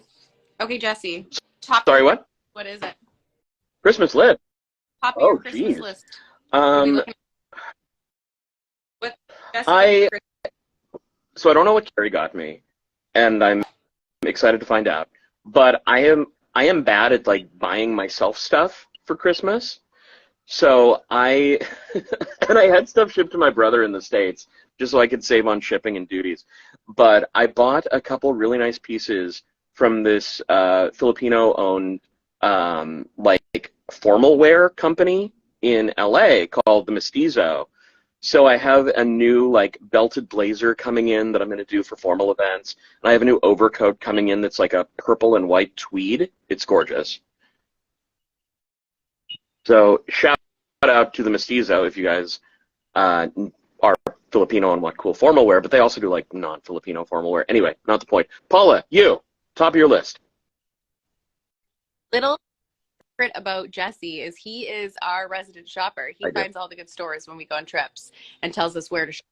Okay, Jesse. Sorry, what? What is it? Christmas list. Top of your Christmas list. What, Jesse, So I don't know what Carrie got me, and I'm excited to find out. But I am bad at like buying myself stuff for Christmas. So I had stuff shipped to my brother in the States just so I could save on shipping and duties. But I bought a couple really nice pieces from this Filipino-owned like formal wear company in LA called the Mestizo. So I have a new like belted blazer coming in that I'm going to do for formal events. And I have a new overcoat coming in that's like a purple and white tweed. It's gorgeous. So shout out to the Mestizo if you guys are Filipino and want cool formal wear, but they also do like non-Filipino formal wear. Anyway, not the point. Paula, you, top of your list. Little secret about Jesse is he is our resident shopper. He finds all the good stores when we go on trips and tells us where to shop.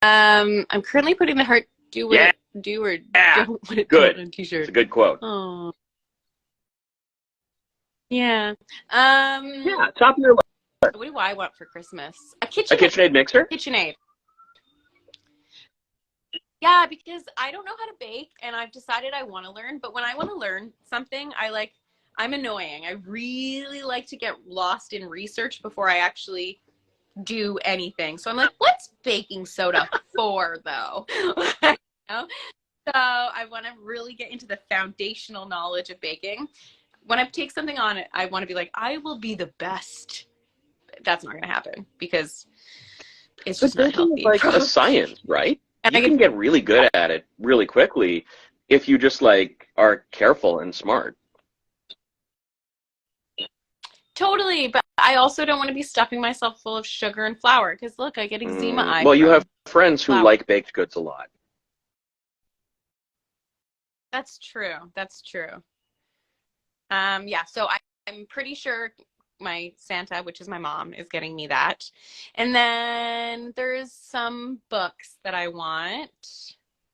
I'm currently putting the heart do or don't what it good on t-shirt. It's a good quote. Oh. Yeah. Top of your list. What do I want for Christmas? A KitchenAid mixer? KitchenAid. Yeah, because I don't know how to bake, and I've decided I want to learn. But when I want to learn something, I'm annoying. I really like to get lost in research before I actually do anything. So I'm like, what's baking soda for, though? You know? So I want to really get into the foundational knowledge of baking. When I take something on it, I want to be like, I will be the best. That's not going to happen because it's just not healthy. It's like a science, right? And you can get really good at it really quickly if you just like are careful and smart. Totally, but I also don't want to be stuffing myself full of sugar and flour because look, I get eczema eyes. Well, you have friends who like baked goods a lot. That's true. That's true. Yeah, so I'm pretty sure my Santa, which is my mom, is getting me that. And then there's some books that I want.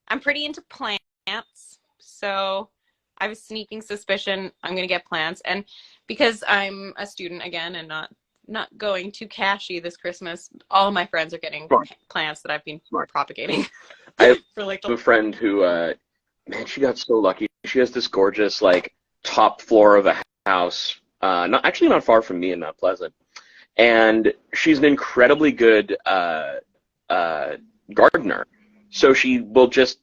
I'm pretty into plants, so I have a sneaking suspicion I'm going to get plants. And because I'm a student again and not going too cashy this Christmas, all of my friends are getting plants that I've been propagating. I have for like a friend who, man, she got so lucky. She has this gorgeous, like, top floor of a house not far from me in Mount Pleasant. And she's an incredibly good gardener. So she will just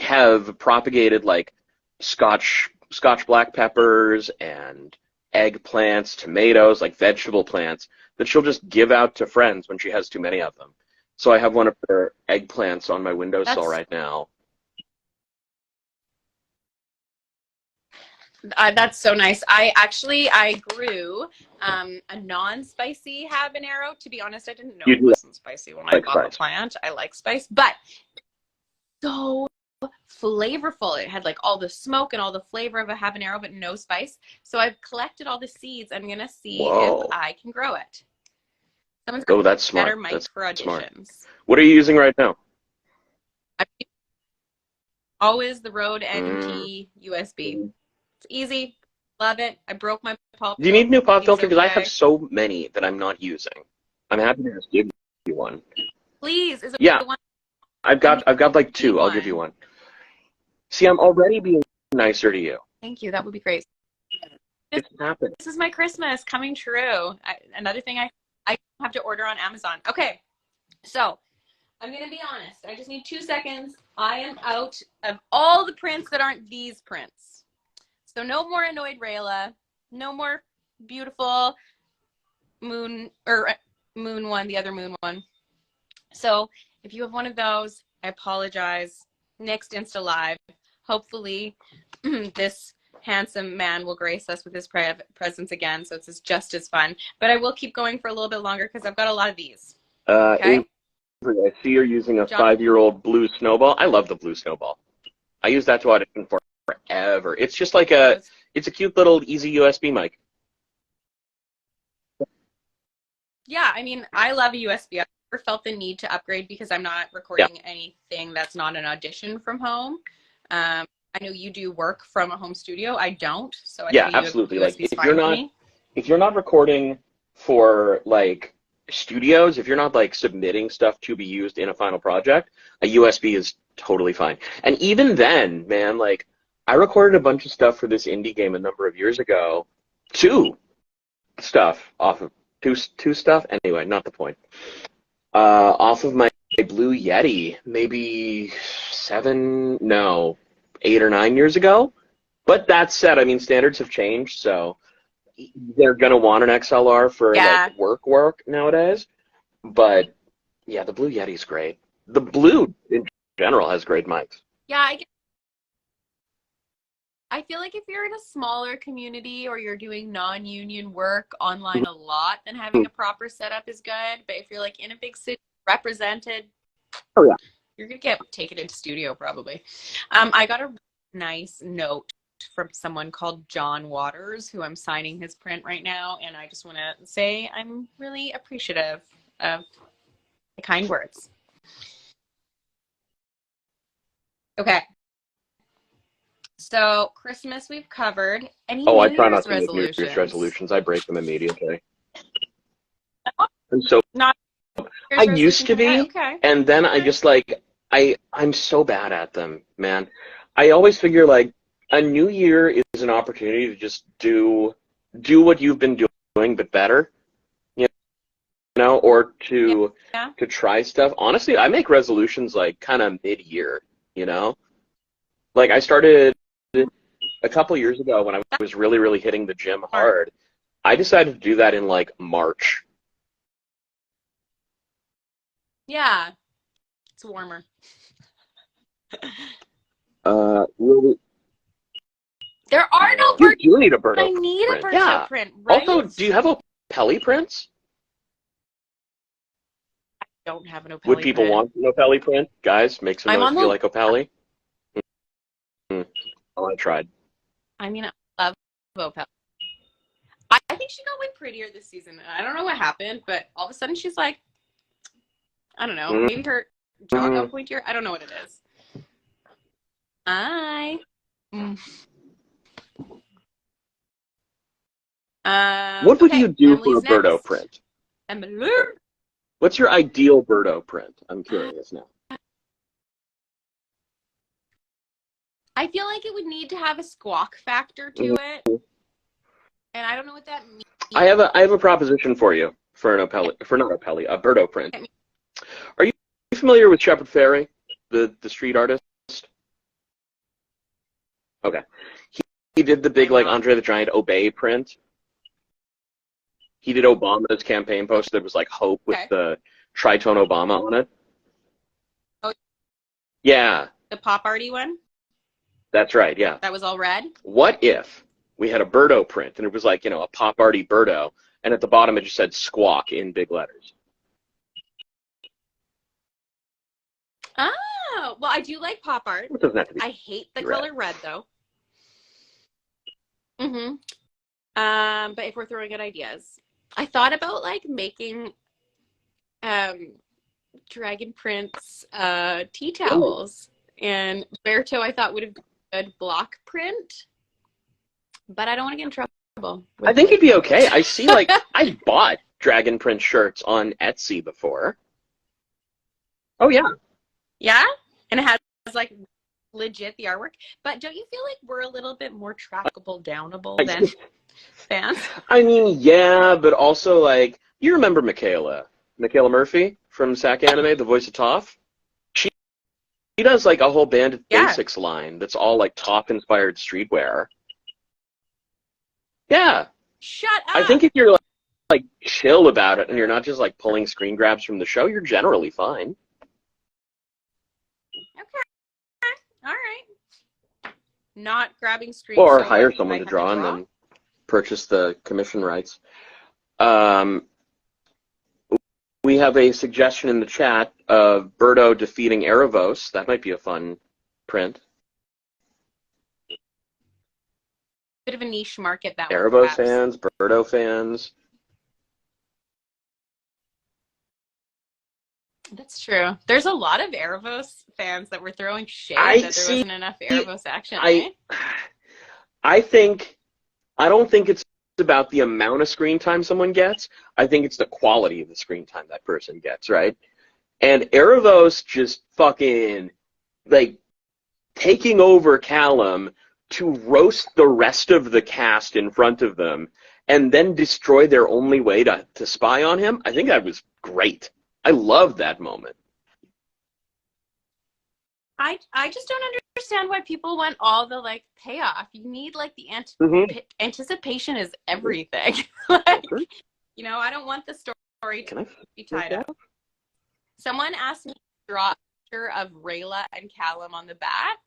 have propagated like Scotch black peppers and eggplants, tomatoes, like vegetable plants that she'll just give out to friends when she has too many of them. So I have one of her eggplants on my windowsill right now. That's so nice. I grew a non-spicy habanero. To be honest, I didn't know it wasn't spicy when I bought the plant. I like spice, but so flavorful. It had like all the smoke and all the flavor of a habanero, but no spice. So I've collected all the seeds. I'm gonna see if I can grow it. That's smart. Better mic for auditions. What are you using right now? Always the Rode NT USB. It's easy. Love it. I broke my pop filter. Do you need a new pop filter? Because I have so many that I'm not using. I'm happy to just give you one. Please. Is it one? I've got like two. I'll give you one. See, I'm already being nicer to you. Thank you. That would be great. It's happened. This is my Christmas coming true. Another thing I have to order on Amazon. Okay. So I'm going to be honest. I just need 2 seconds. I am out of all the prints that aren't these prints. So no more annoyed Rayla. No more beautiful moon one, the other moon one. So if you have one of those, I apologize. Next Insta Live. Hopefully this handsome man will grace us with his presence again, so it's just as fun. But I will keep going for a little bit longer because I've got a lot of these. Okay? I see you're using a 5-year-old blue snowball. I love the blue snowball. I use that to audition for forever. It's just like it's a cute little easy USB mic. Yeah, I mean, I love a USB. I've never felt the need to upgrade because I'm not recording anything that's not an audition from home. I know you do work from a home studio. I don't. So absolutely. Like if you're not recording for like studios, if you're not like submitting stuff to be used in a final project, a USB is totally fine. And even then, man, like I recorded a bunch of stuff for this indie game a number of years ago. Two stuff. Anyway, not the point. Off of my Blue Yeti, maybe 8 or 9 years ago. But that said, I mean, standards have changed, so they're going to want an XLR for like, work nowadays. But, yeah, the Blue Yeti's great. The Blue, in general, has great mics. Yeah, I feel like if you're in a smaller community or you're doing non-union work online a lot, then having a proper setup is good. But if you're like in a big city, represented, you're going to get taken into studio probably. I got a nice note from someone called John Waters, who I'm signing his print right now. And I just want to say I'm really appreciative of the kind words. Okay. So Christmas we've covered. Any I New try Year's not to make New Year's resolutions. I break them immediately. And so I used to be, and then I just like I'm so bad at them, man. I always figure like a new year is an opportunity to just do what you've been doing but better, you know, or to try stuff. Honestly, I make resolutions like kind of mid-year, you know. Like I started a couple years ago when I was really, really hitting the gym hard. I decided to do that in like March. Yeah, it's warmer. Really? There are no You do need a Berto print. I need a Berto print, right? Also, do you have Opelli prints? I don't have an Opelli Would people want an Opelli print? Guys, make some noise if you like Opelli. Oh, I tried. I mean, I love Opelli. I think she got way prettier this season. I don't know what happened, but all of a sudden she's like, I don't know, maybe her jaw got pointier. I don't know what it is. What would you do for a Berto print? What's your ideal Berto print? I'm curious now. I feel like it would need to have a squawk factor to it. And I don't know what that means. I have a proposition for you for an a Birdo print. Are you familiar with Shepard Fairey, the street artist? Okay. He did the big like Andre the Giant Obey print. He did Obama's campaign poster that was like hope with the tritone Obama on it. Oh. Yeah. The pop arty one? That's right, yeah. That was all red? What if we had a Birdo print and it was like, a pop arty Birdo, and at the bottom it just said squawk in big letters? Oh, well, I do like pop art. It doesn't have to be I hate the red. color red, though. Mm-hmm. But if we're throwing out ideas, I thought about like making dragon prints tea towels. Ooh. And Berto I thought would have been a good block print, but I don't want to get in trouble. I think it'd be okay. I see, like, I bought dragon print shirts on Etsy before. Oh, yeah. Yeah? And it has, like, legit the artwork. But don't you feel like we're a little bit more trackable, downable than fans? I mean, yeah, but also, like, you remember Michaela Murphy from Sack Anime, the voice of Toph? She does, like, a whole Band of Basics line that's all, like, Toph-inspired streetwear. Yeah. Shut up. I think if you're, like, chill about it and you're not just, like, pulling screen grabs from the show, you're generally fine. Okay. All right. Not grabbing screens. Or hire someone to draw and then purchase the commission rights. We have a suggestion in the chat of Birdo defeating Erebos. That might be a fun print. Bit of a niche market, that Erebos fans, Birdo fans. That's true. There's a lot of Erebos fans that were throwing shade that there wasn't enough Erebos action. I don't think it's about the amount of screen time someone gets. I think it's the quality of the screen time that person gets, right? And Erebos just fucking, like, taking over Callum to roast the rest of the cast in front of them and then destroy their only way to spy on him. I think that was great. I loved that moment. I just don't understand why people want all the, like, payoff. You need, like, the anticipation is everything. Like, I don't want the story to be tied up. Someone asked me to draw a picture of Rayla and Callum on the back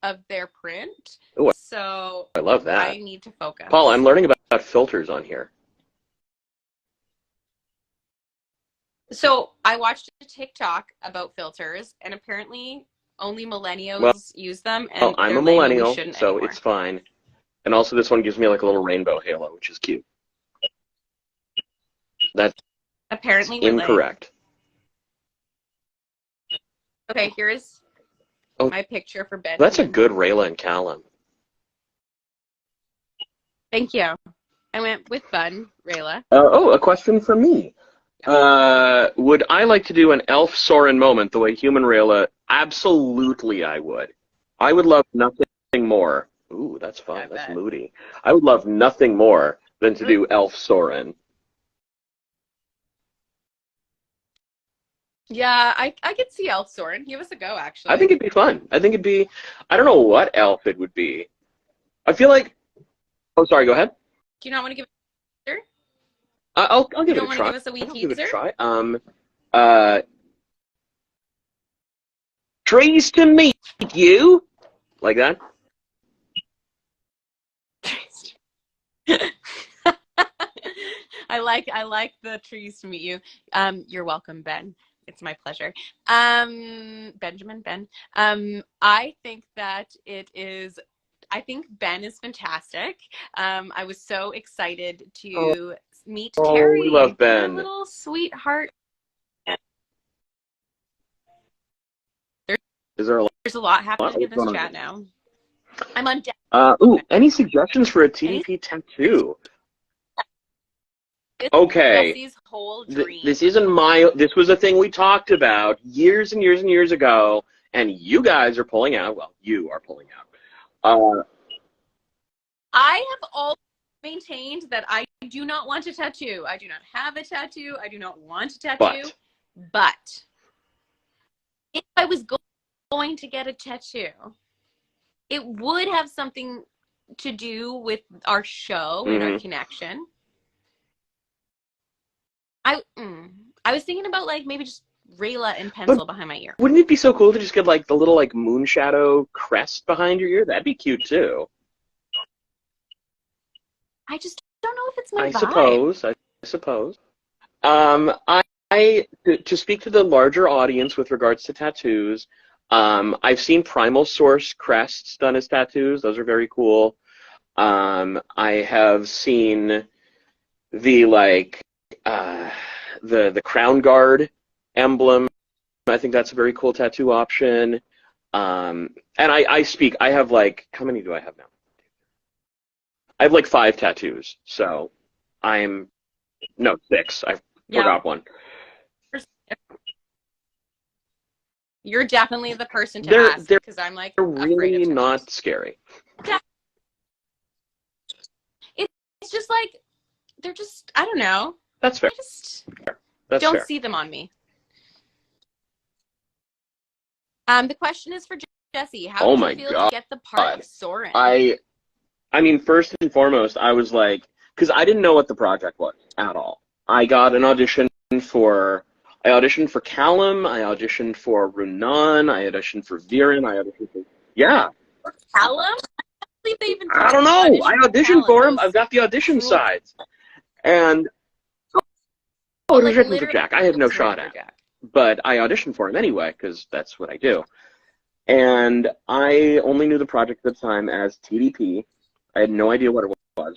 of their print. Ooh, so I love that. I need to focus. Paul, I'm learning about filters on here. So I watched a TikTok about filters, and apparently only millennials use them. And I'm a millennial, so it's fine. And also this one gives me like a little rainbow halo, which is cute. That's apparently incorrect. Okay, here's my picture for Ben. That's a good Rayla and Callum. Thank you. I went with Bun, Rayla. A question from me. Would I like to do an Elf Soren moment the way human Rayla? Absolutely, I would. I would love nothing more. Ooh, that's fun. Yeah, that's moody. I would love nothing more than to do Elf Soren. Yeah, I could see Elf Soren. Give us a go, actually. I think it'd be fun. I think it'd be, I don't know what elf it would be. I feel like, oh, sorry, go ahead. Do you not want to give it a teaser? I'll give it a try. You don't want to give us a wee teaser? Give it a try. Trees to meet you. Like that? I like the trees to meet you. You're welcome, Ben. It's my pleasure. Benjamin, Ben. I think that I think Ben is fantastic. I was so excited to meet Terry. We love Ben. A little sweetheart. There's a lot happening in this chat now. I'm on deck. Any suggestions for a TDP tattoo? Okay. Whole dream. This was a thing we talked about years and years and years ago, and you guys are pulling out. Well, you are pulling out. I have always maintained that I do not want a tattoo. I do not have a tattoo. I do not want a tattoo. But if I was going to get a tattoo, it would have something to do with our show and our connection. I was thinking about like maybe just Rayla and pencil behind my ear. Wouldn't it be so cool to just get like the little like moon shadow crest behind your ear? That'd be cute too. I just don't know if it's my I vibe. suppose. To speak to the larger audience with regards to tattoos, I've seen Primal Source crests done as tattoos. Those are very cool. I have seen the like the Crown Guard emblem. I think that's a very cool tattoo option. And I have like, how many do I have now? I have like 5 tattoos. So no, 6. I forgot one. You're definitely the person to ask because I'm like they're really not scary. It's just like they're just, I don't know. That's fair. I just don't see them on me. The question is for Jesse. How did you feel to get the part of Soren? I mean, first and foremost, I was like, because I didn't know what the project was at all. I got an audition for Callum, I auditioned for Runan, I auditioned for Viren, I auditioned for... Yeah. For Callum? I don't know. I auditioned for him. I've got the audition sides. And... Oh, it was written for Jack. I had no shot at it. But I auditioned for him anyway, because that's what I do. And I only knew the project at the time as TDP. I had no idea what it was.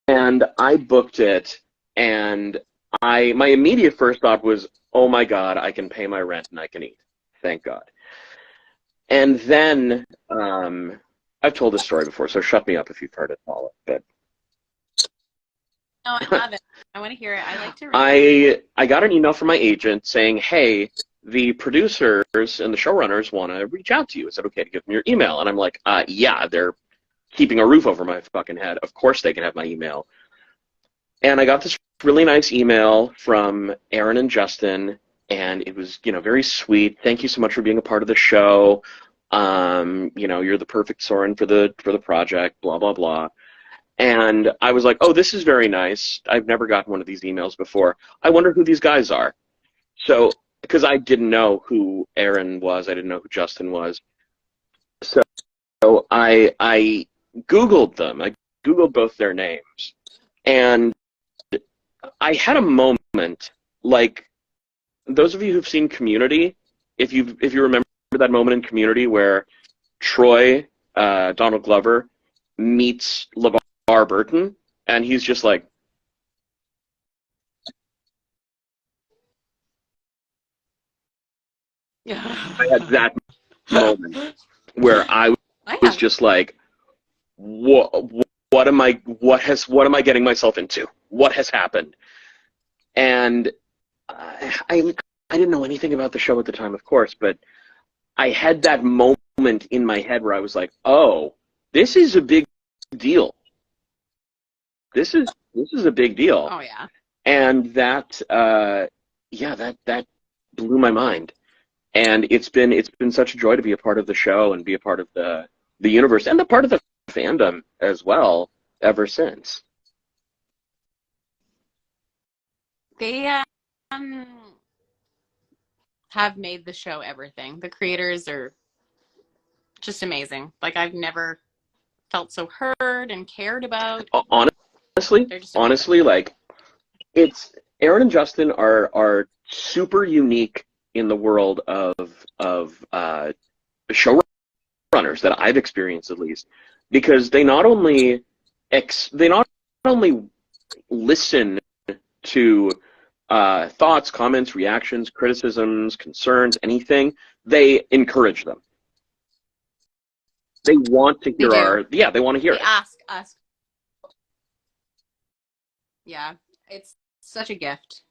And I booked it, and my immediate first thought was, oh my God, I can pay my rent and I can eat. Thank God. And then, I've told this story before, so shut me up if you've heard it, Paula. But no, I haven't. I want to hear it. I like to read I got an email from my agent saying, hey, the producers and the showrunners want to reach out to you. Is it okay to give them your email? And I'm like, yeah, they're keeping a roof over my fucking head. Of course they can have my email. And I got this really nice email from Aaron and Justin, and it was, very sweet. Thank you so much for being a part of the show. You're the perfect Soren for the project, blah, blah, blah. And I was like, oh, this is very nice. I've never gotten one of these emails before. I wonder who these guys are. So, because I didn't know who Aaron was, I didn't know who Justin was. So I Googled them. I Googled both their names. And I had a moment, like those of you who've seen Community, if you remember that moment in Community where Troy, Donald Glover, meets LeVar Burton, and he's just like, I had that moment where I was just like, what am I getting myself into? What has happened? And I didn't know anything about the show at the time, of course, but I had that moment in my head where I was like, oh, this is a big deal. This is a big deal. Oh yeah. And that that blew my mind. And it's been such a joy to be a part of the show and be a part of the universe and a part of the fandom as well ever since. They have made the show everything. The creators are just amazing. Like I've never felt so heard and cared about. Honestly, like it's Aaron and Justin are super unique in the world of showrunners that I've experienced, at least, because they not only listen to thoughts, comments, reactions, criticisms, concerns, anything, they encourage them. They want to hear they want to hear it. They ask us. Yeah, it's such a gift.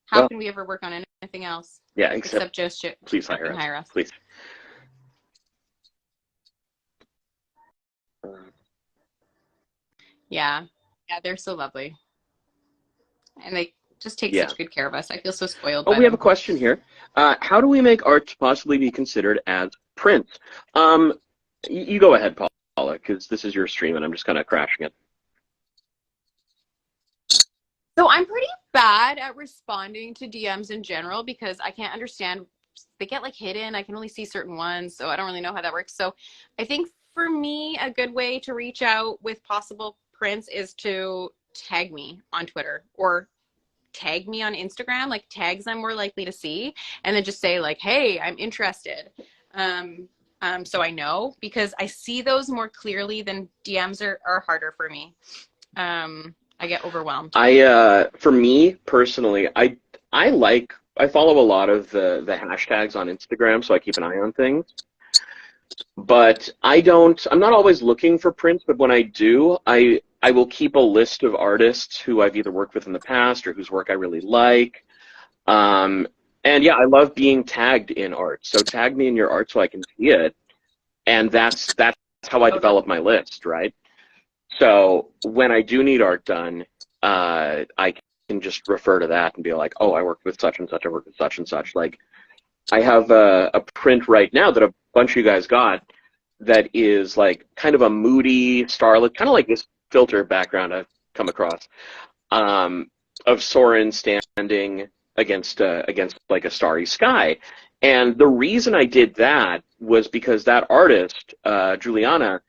How can we ever work on anything else? Yeah, except just please hire us. Please. Yeah. Yeah, they're so lovely. And they just take Yeah. such good care of us. I feel so spoiled Oh, by we have a them. question here. How do we make art to possibly be considered as prints? You go ahead, Paula, because this is your stream and I'm just kind of crashing it. So I'm pretty bad at responding to DMs in general because I can't understand. They get like hidden. I can only see certain ones, so I don't really know how that works. So I think for me, a good way to reach out with possible prints is to tag me on Twitter or tag me on Instagram. Like tags I'm more likely to see, and then just say like, "Hey, I'm interested." Um, so I know because I see those more clearly than DMs are harder for me. I get overwhelmed. For me personally, I follow a lot of the hashtags on Instagram, so I keep an eye on things. But I'm not always looking for prints, but when I do, I will keep a list of artists who I've either worked with in the past or whose work I really like. Um, and yeah, I love being tagged in art. So tag me in your art so I can see it. And that's how I develop my list, right? So when I do need art done, I can just refer to that and be like, oh, I worked with such and such, I worked with such and such. Like, I have a print right now that a bunch of you guys got that is like kind of a moody starlit, kind of like this filter background I've come across, of Soren standing against like a starry sky. And the reason I did that was because that artist, Juliana,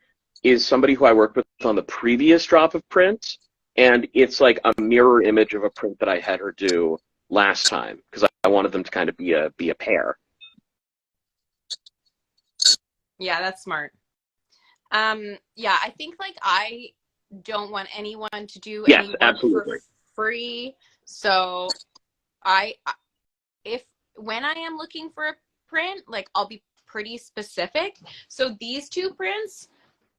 is somebody who I worked with on the previous drop of prints, and it's like a mirror image of a print that I had her do last time because I wanted them to kind of be a pair. Yeah, that's smart. Yeah, I think like I don't want anyone to do Yes, any work absolutely. for free. So I if when I am looking for a print, like I'll be pretty specific. So these two prints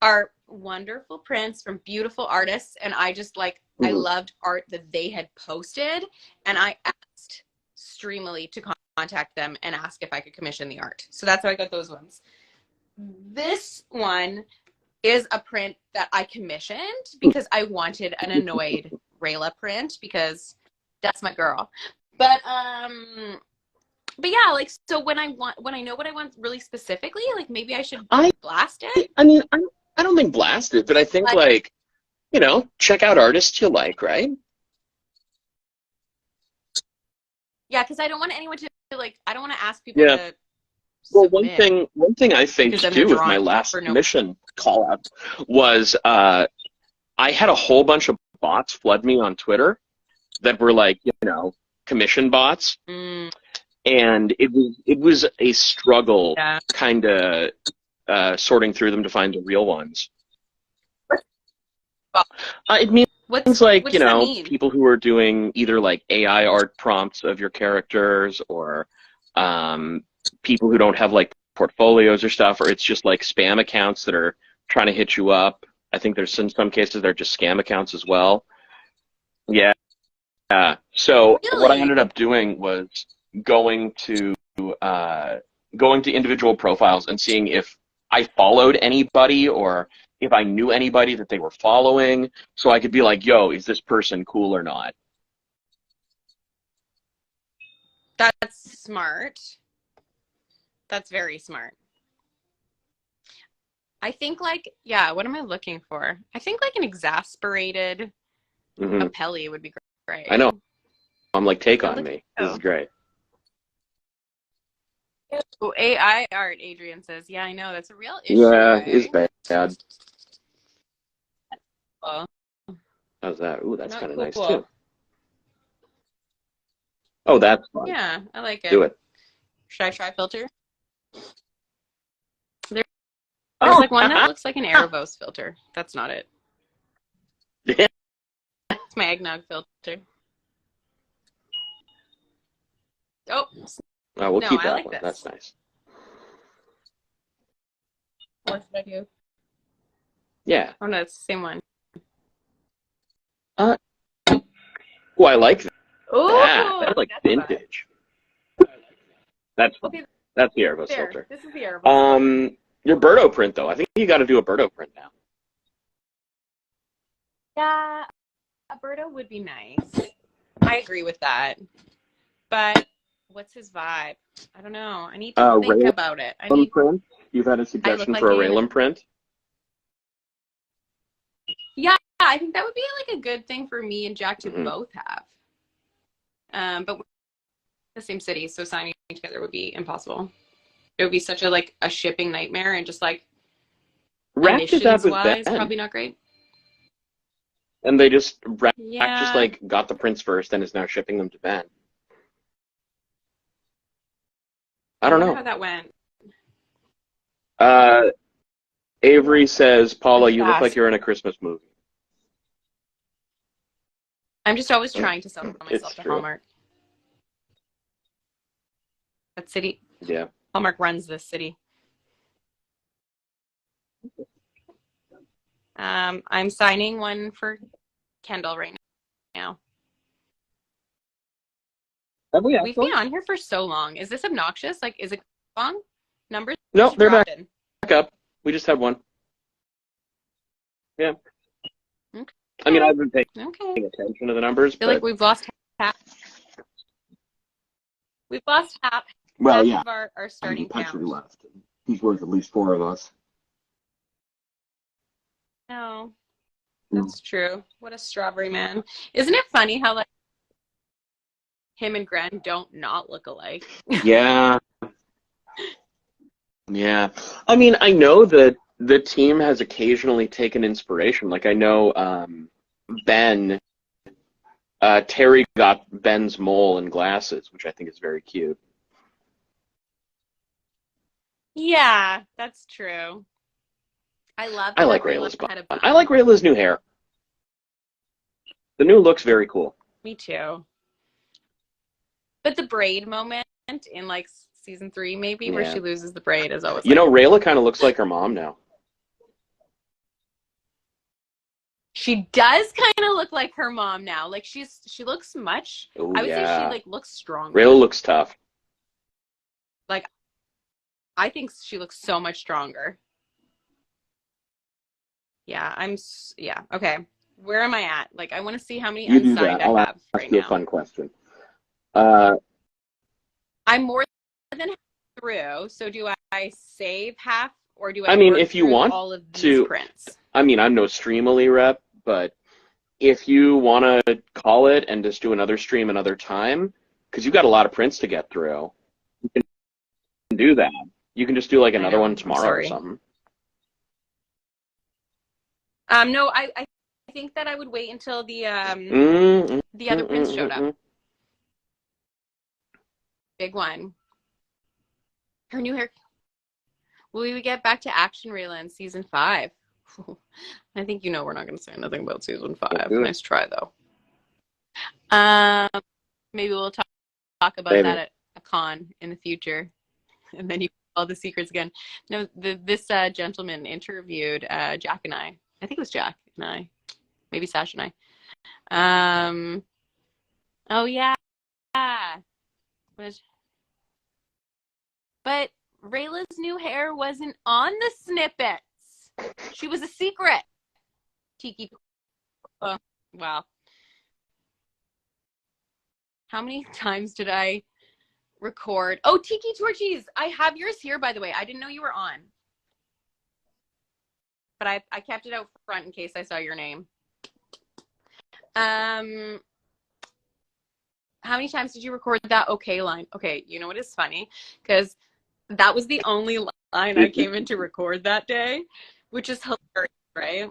are wonderful prints from beautiful artists, and I just like I loved art that they had posted, and I asked Streamily to contact them and ask if I could commission the art. So that's how I got those ones. This one is a print that I commissioned because I wanted an annoyed Rayla print because that's my girl. But yeah, like so when I know what I want really specifically, like maybe I should blast it. I mean, I don't think blast it, but I think like check out artists you like, right? Yeah, because I don't want anyone to like. I don't want to ask people to. Well, one thing I faked too with my last commission call out was I had a whole bunch of bots flood me on Twitter that were like commission bots, and it was a struggle kind of sorting through them to find the real ones. It means like people who are doing either like AI art prompts of your characters or people who don't have like portfolios or stuff, or it's just like spam accounts that are trying to hit you up. I think there's in some cases they're just scam accounts as well. Yeah. So what I ended up doing was going to individual profiles and seeing if I followed anybody or if I knew anybody that they were following, so I could be like, yo, is this person cool or not? That's smart. That's very smart. I think like, what am I looking for? I think like an exasperated Apelli would be great. I know. I'm like, take on me. This is great. Oh, AI art, Adrian says. Yeah, I know. That's a real issue. Yeah, it's bad. Cool. How's that? Ooh, that's kind of nice cool. too. Oh, that's fun. Yeah, I like it. Do it. Should I try filter? There's like one that looks like an Erebos filter. That's not it. Yeah. It's my eggnog filter. Oh. We'll keep that like one. This. That's nice. What should I do? Yeah. Oh no, it's the same one. Oh, I like that. Oh, that's like vintage. That's fun. Okay, that's the Erebos filter. This is the Erebos. Your Birdo print though. I think you got to do a Birdo print now. Yeah, Alberto would be nice. I agree with that. But what's his vibe? I don't know. I need to think Raylan about it. print. You've had a I look suggestion like for a him. Raylan print? Yeah, I think that would be like a good thing for me and Jack to Mm-hmm. both have. But we're in the same city, so signing together would be impossible. It would be such a shipping nightmare, and just like Rack did that emissions with wise, Ben. probably not great. And they just, Rack Yeah. just like got the prints first and is now shipping them to Ben. I don't know how that went. Avery says, Paula, Like you look fast. like you're in a Christmas movie. I'm just always trying to sell myself It's to true. Hallmark. That city. Yeah. Hallmark runs this city. I'm signing one for Kendall right now. Have we We've been on here for so long. Is this obnoxious? Like, is it long? Numbers? No, should they're drop back in. up. We just had one. Yeah. Okay. I mean, I've been paying Okay. attention to the numbers, I feel but like we've lost half. We've lost half well, yeah. of our starting count. left. He's worth at least 4 of us. No, that's true. What a strawberry man. Isn't it funny how like him and Gren don't not look alike? Yeah. Yeah. I mean, I know that the team has occasionally taken inspiration. Like, I know Ben, Terry got Ben's mole and glasses, which I think is very cute. Yeah, that's true. I love. I like Rayla Rayla's had a bun. I like Rayla's new hair. The new look's very cool. Me too. But the braid moment in like season 3, maybe, where she loses the braid is always. You know, Rayla kind of looks like her mom now. She does kind of look like her mom now. Like she looks much. Ooh, I would say yeah. she like looks stronger. Rayla looks tough. Like, I think she looks so much stronger. Yeah, yeah. Okay, where am I at? Like, I want to see how many You do unsigned that. I'll I have ask right you now. a fun question. I'm more than half through. So do I save half, or do I? I mean, work if you through want all of these to, prints? I mean, I'm no Streamily rep, but if you want to call it and just do another stream another time, because you've got a lot of prints to get through, you can do that. You can just do like another one tomorrow or something. No, I think that I would wait until the other prints showed up. Big one. Her new hair. Will we get back to action, Rayla, in season 5? I think we're not going to say nothing about season 5. Nice try, though. Maybe we'll talk about that at a con in the future, and then you all the secrets again. No, this gentleman interviewed Jack and I. I think it was Jack and I, maybe Sasha and I. Oh yeah. But Rayla's new hair wasn't on the snippets. She was a secret. Tiki. Oh, wow. How many times did I record? Oh, Tiki Torchies. I have yours here, by the way. I didn't know you were on. But I kept it out front in case I saw your name. How many times did you record that okay line? Okay, you know what is funny? Because that was the only line I came in to record that day, which is hilarious, right?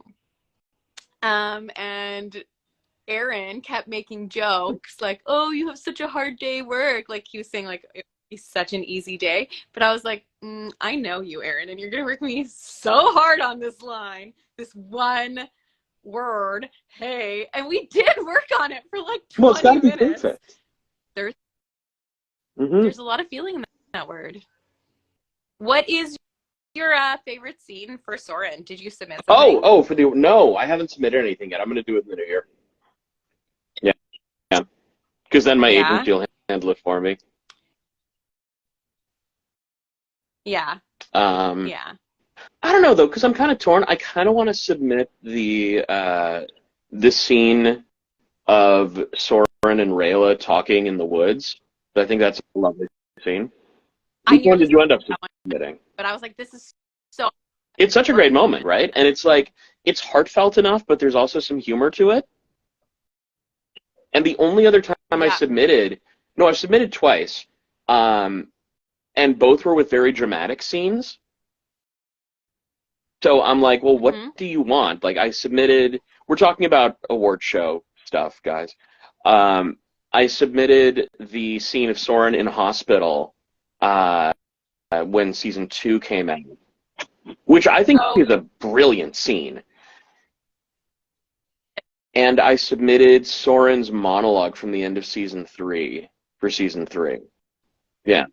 And Aaron kept making jokes like, oh, you have such a hard day work. Like, he was saying like it would be such an easy day. But I was like, I know you, Aaron, and you're going to work me so hard on this line, this one word, hey. And we did work on it for like 20 well, it's gotta minutes. Be perfect. There's a lot of feeling in that word. What is your favorite scene for Soren? Did you submit something? No, I haven't submitted anything yet. I'm going to do it in the new year. Yeah. Because then my agency will handle it for me. Yeah. Yeah. I don't know, though, because I'm kind of torn. I kind of want to submit the this scene of Soren and Rayla talking in the woods. I think that's a lovely scene. Which one did you end up submitting? But I was like, this is so... It's such a great moment, right? And it's like, it's heartfelt enough, but there's also some humor to it. And the only other time I submitted, no, I've submitted twice, and both were with very dramatic scenes. So I'm like, well, what do you want? Like, I submitted, we're talking about award show stuff, guys. I submitted the scene of Soren in hospital when season 2 came out, which I think is a brilliant scene. And I submitted Soren's monologue from the end of season 3 for season 3. Yeah.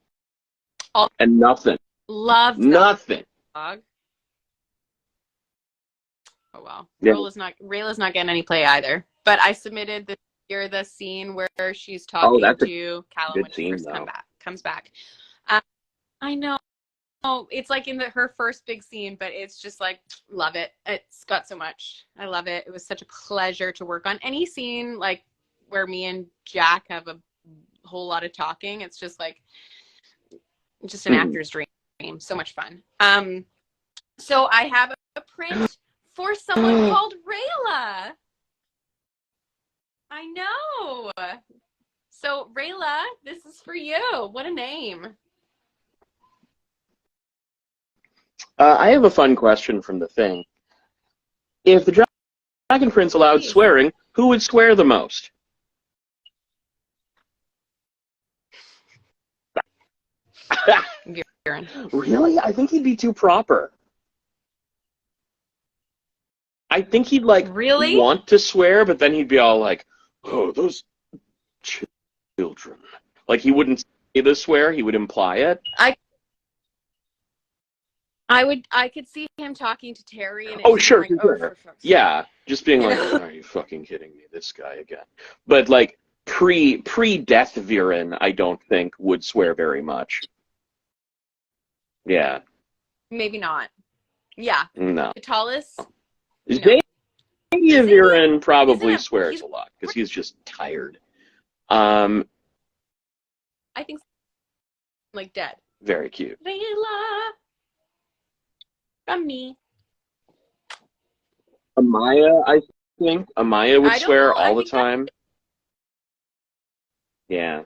And nothing. Loved nothing. Dog. Oh wow. Yeah. Rayla's not getting any play either. But I submitted the scene where she's talking to Callum when he first comes back. I know. Oh, it's like in her first big scene, but it's just like, love it. It's got so much. I love it. It was such a pleasure to work on. Any scene like where me and Jack have a whole lot of talking, it's just like, just an actor's dream. So much fun. So I have a print for someone called Rayla. I know. So Rayla, this is for you. What a name. I have a fun question from the thing. If the Dragon Prince allowed swearing, who would swear the most? Really? I think he'd be too proper. I think he'd want to swear, but then he'd be all like, "Oh, those children." Like he wouldn't say the swear; he would imply it. I could see him talking to Terry and sure, like, sure. Yeah, just being like, "Are you fucking kidding me? This guy again?" But like pre-death Viren, I don't think would swear very much. Yeah. Maybe not. Yeah. No. Vitalis. Viren probably swears a lot because he's just tired. I think like dead. Very cute. Rayla. From me. Amaya, I think. Amaya would swear all the time. Yeah.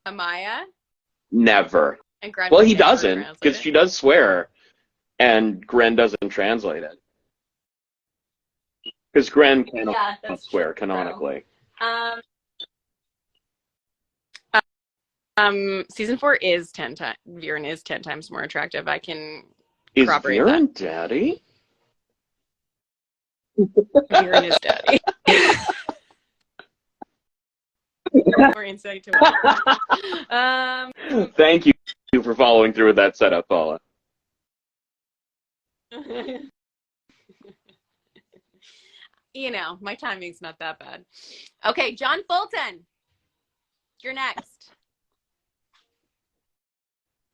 Amaya? Never. And Gren well, he doesn't, because she does swear, and Gren doesn't translate it. Because Gren cannot swear canonically. Season 4 is 10 times. Viren is 10 times more attractive. I can Is corroborate Viren that. daddy? Viren is daddy. More insight to what. Thank you for following through with that setup, Paula. You know, my timing's not that bad. Okay, John Fulton. You're next.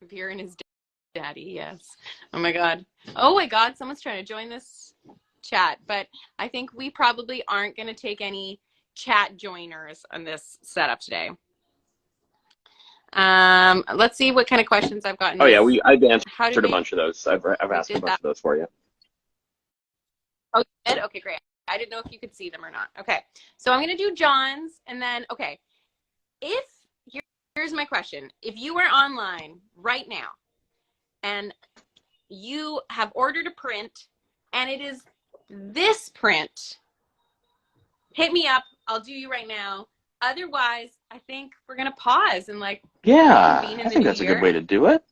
Viren is daddy, yes. Oh my god. Oh my god, someone's trying to join this chat, but I think we probably aren't going to take any chat joiners on this setup today. Let's see what kind of questions I've gotten. Oh yeah, I've answered a bunch of those. I've asked a bunch of those for you. Oh, you did? Okay, great. I didn't know if you could see them or not. Okay, so I'm going to do John's, and then, okay, here's my question. If you were online right now, and you have ordered a print, and it is this print, hit me up. I'll do you right now. Otherwise, I think we're going to pause and, like, yeah, I think that's a good way to do it.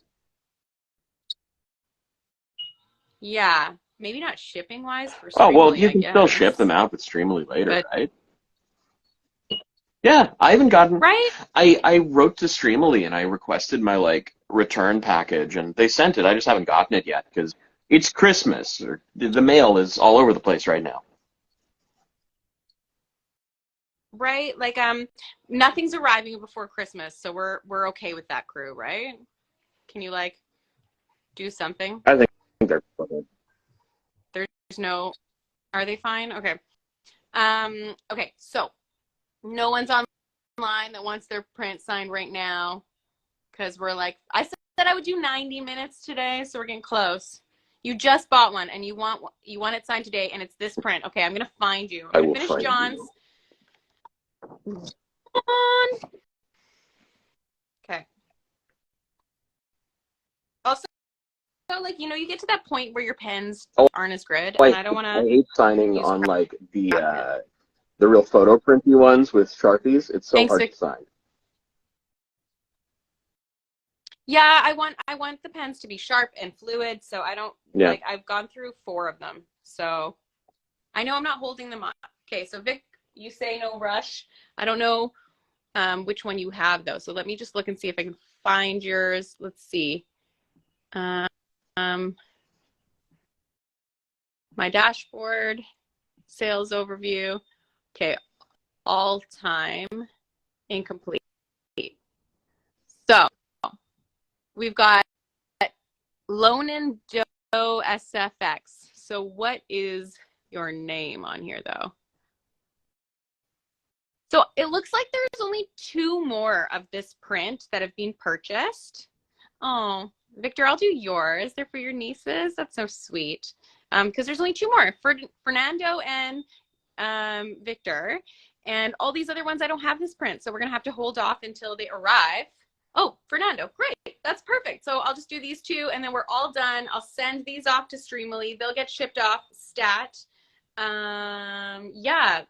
Yeah. Maybe not shipping wise for Streamily. Oh, well, you can still ship them out with Streamily later, right? Yeah, I haven't gotten... Right? I wrote to Streamily and I requested my, like, return package, and they sent it. I just haven't gotten it yet because it's Christmas. Or the mail is all over the place right now. Right? Like, nothing's arriving before Christmas, so we're okay with that, crew, right? Can you, like, do something? I think they're fine. There's no... Are they fine? Okay. Okay, so no one's online that wants their print signed right now because we're like, I said I would do 90 minutes today, so we're getting close. You just bought one and you want it signed today, and it's this print. Okay, I'm gonna find you. I'm gonna finish John's. Come on. Okay. Also, like, you get to that point where your pens aren't as good, and I don't want to. I hate signing on like the real photo printy ones with Sharpies. It's so hard to sign. Yeah, I want the pens to be sharp and fluid, so I don't like. I've gone through 4 of them, so I know I'm not holding them up. Okay, so Vic, you say no rush. I don't know which one you have though, so let me just look and see if I can find yours. Let's see. My dashboard, sales overview. Okay, all time incomplete. So we've got Lonan Joe SFX. So what is your name on here though? So it looks like there's only 2 more of this print that have been purchased. Oh, Victor, I'll do yours. They're for your nieces. That's so sweet. Because there's only 2 more, for Fernando and Victor. And all these other ones, I don't have this print, so we're going to have to hold off until they arrive. Oh, Fernando, great. That's perfect. So I'll just do these 2, and then we're all done. I'll send these off to Streamily. They'll get shipped off stat. Yeah.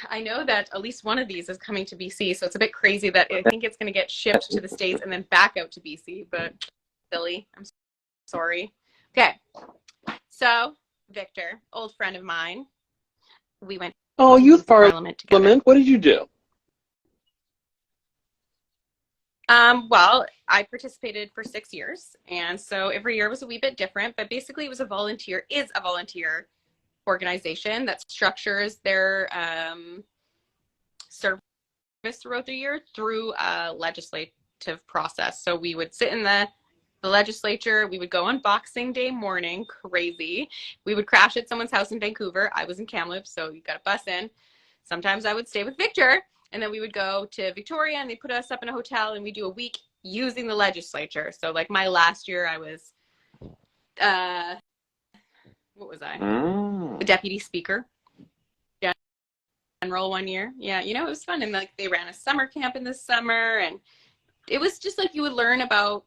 I know that at least one of these is coming to BC, so it's a bit crazy that I think it's going to get shipped to the States and then back out to BC, but silly. I'm sorry. Okay. So, Victor, old friend of mine, we went to Youth Parliament together. What did you do? Well, I participated for 6 years, and so every year was a wee bit different, but basically it was a volunteer organization that structures their service throughout the year through a legislative process. So we would sit in the legislature, we would go on Boxing Day morning, crazy. We would crash at someone's house in Vancouver. I was in Kamloops, so you got a bus in. Sometimes I would stay with Victor, and then we would go to Victoria, and they put us up in a hotel, and we do a week using the legislature. So like my last year, I was what was I? The deputy speaker. General one year. Yeah, it was fun. And like they ran a summer camp in the summer, and it was just like you would learn about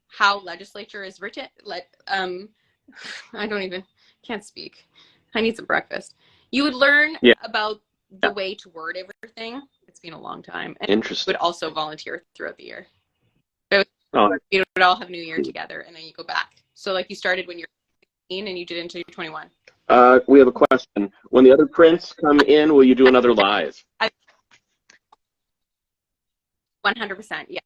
how legislature is written. I can't speak. I need some breakfast. You would learn about the way to word everything. It's been a long time. And interesting. You would also volunteer throughout the year. You would all have New Year together, and then you go back. So like you started when you're and you did until you're 21. We have a question. When the other prints come in, will you do another live? 100%, yeah.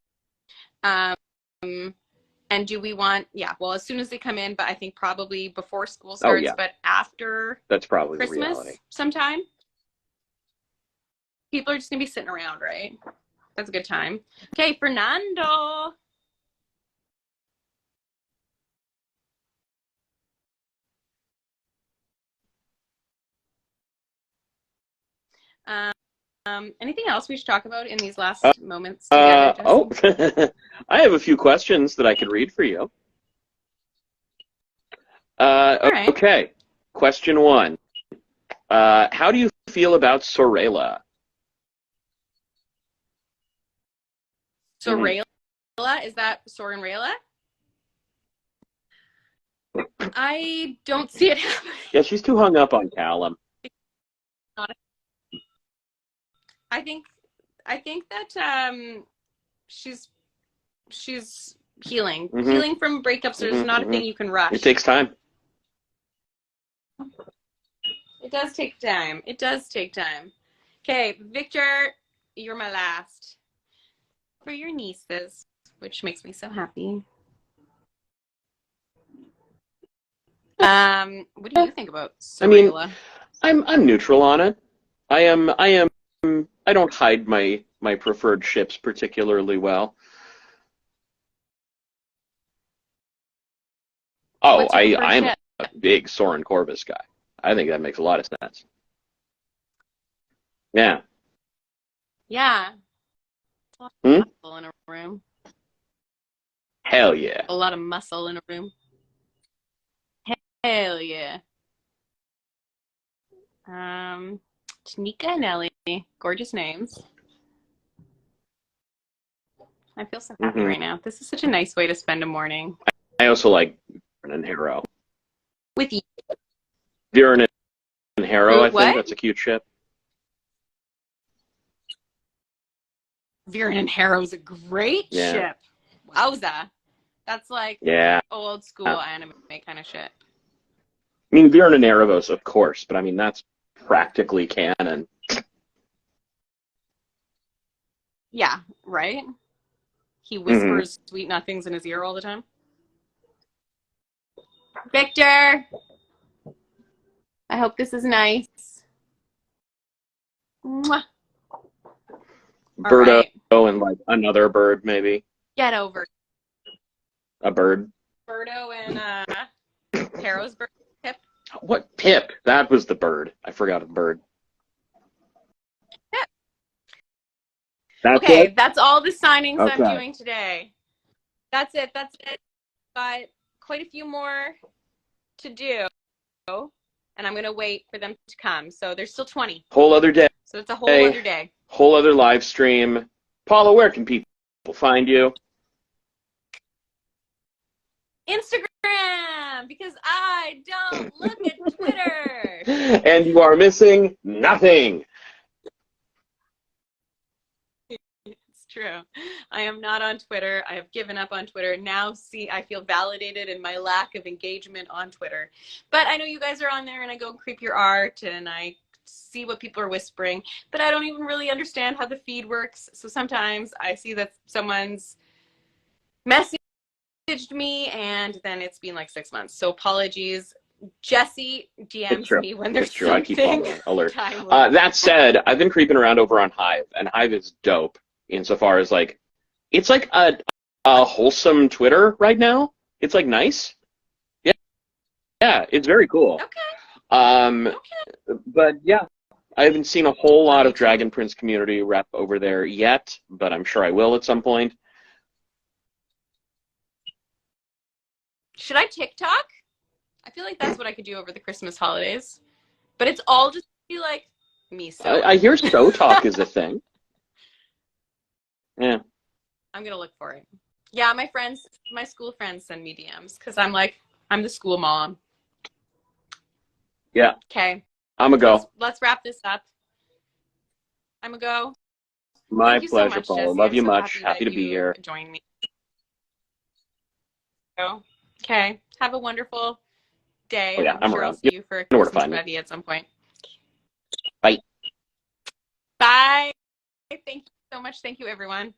And do we want, well, as soon as they come in, but I think probably before school starts, but after that's probably Christmas the reality. Sometime. People are just going to be sitting around, right? That's a good time. Okay, Fernando. Anything else we should talk about in these last moments together, I have a few questions that I could read for you. Right. Okay. Question 1. How do you feel about Rayla? Rayla? Is that Soren Rayla? I don't see it happening. Yeah, she's too hung up on Callum. I think that she's healing. Healing from breakups. There's not a thing you can rush. It takes time. It does take time. It does take time. Okay, Victor, you're my last. For your nieces, which makes me so happy. What do you think about Rayla? I'm neutral on it. I don't hide my preferred ships particularly well. I'm a big Soren Corvus guy. I think that makes a lot of sense. Yeah. Yeah. A lot Hmm? of muscle in a room. Hell yeah. A lot of muscle in a room. Hell yeah. Tanika and Ellie. Gorgeous names. I feel so happy Hmm. right now. This is such a nice way to spend a morning. I also like Viren and Harrow. With you. Viren and Harrow, I think What? that's a cute ship. Viren and Harrow's a great Yeah. ship. Wowza. That's like Yeah. old school anime kind of shit. I mean, Viren and Erebos, of course, but I mean, that's practically canon. Yeah, right? He Hmm. whispers sweet nothings in his ear all the time. Victor! I hope this is nice. Mwah. All Birdo right. and like another bird, maybe. Get over it. A bird. Birdo and Harrow's bird. Pip. What? Pip. That was the bird. I forgot a bird. Pip. That's Okay, it? that's all the signings I'm Okay. doing today. That's it. Got quite a few more to do. And I'm going to wait for them to come. So there's still 20. Whole other day. So it's a whole other day. Whole other live stream. Paula, where can people find you? Instagram, because I don't look at Twitter. And you are missing nothing. It's true. I am not on Twitter. I have given up on Twitter. Now, I feel validated in my lack of engagement on Twitter. But I know you guys are on there, and I go creep your art, and I see what people are whispering. But I don't even really understand how the feed works. So sometimes I see that someone's messaged me, and then it's been like 6 months. So apologies. Jesse DMs me when there's true. I keep something. on alert. That said, I've been creeping around over on Hive, and Hive is dope insofar as like it's like a wholesome Twitter right now. It's like nice. Yeah, yeah, it's very cool. Okay. But yeah, I haven't seen a whole lot of Dragon Prince community rep over there yet, but I'm sure I will at some point. Should I TikTok? I feel like that's what I could do over the Christmas holidays. But it's all just be like me. So I hear So Talk is a thing. Yeah. I'm gonna look for it. Yeah, my school friends send me DMs because I'm the school mom. Yeah. Okay. I'm a go. Let's wrap this up. I'm a go. My Thank you pleasure, so much, Paula. Jesse. Love I'm you so much. Happy to that be you here. Join me. Okay. Have a wonderful day. Oh, yeah, I'm sure around. I'll see you for a You know where to Christmas find me. bevy at some point. Bye. Bye. Thank you so much. Thank you, everyone.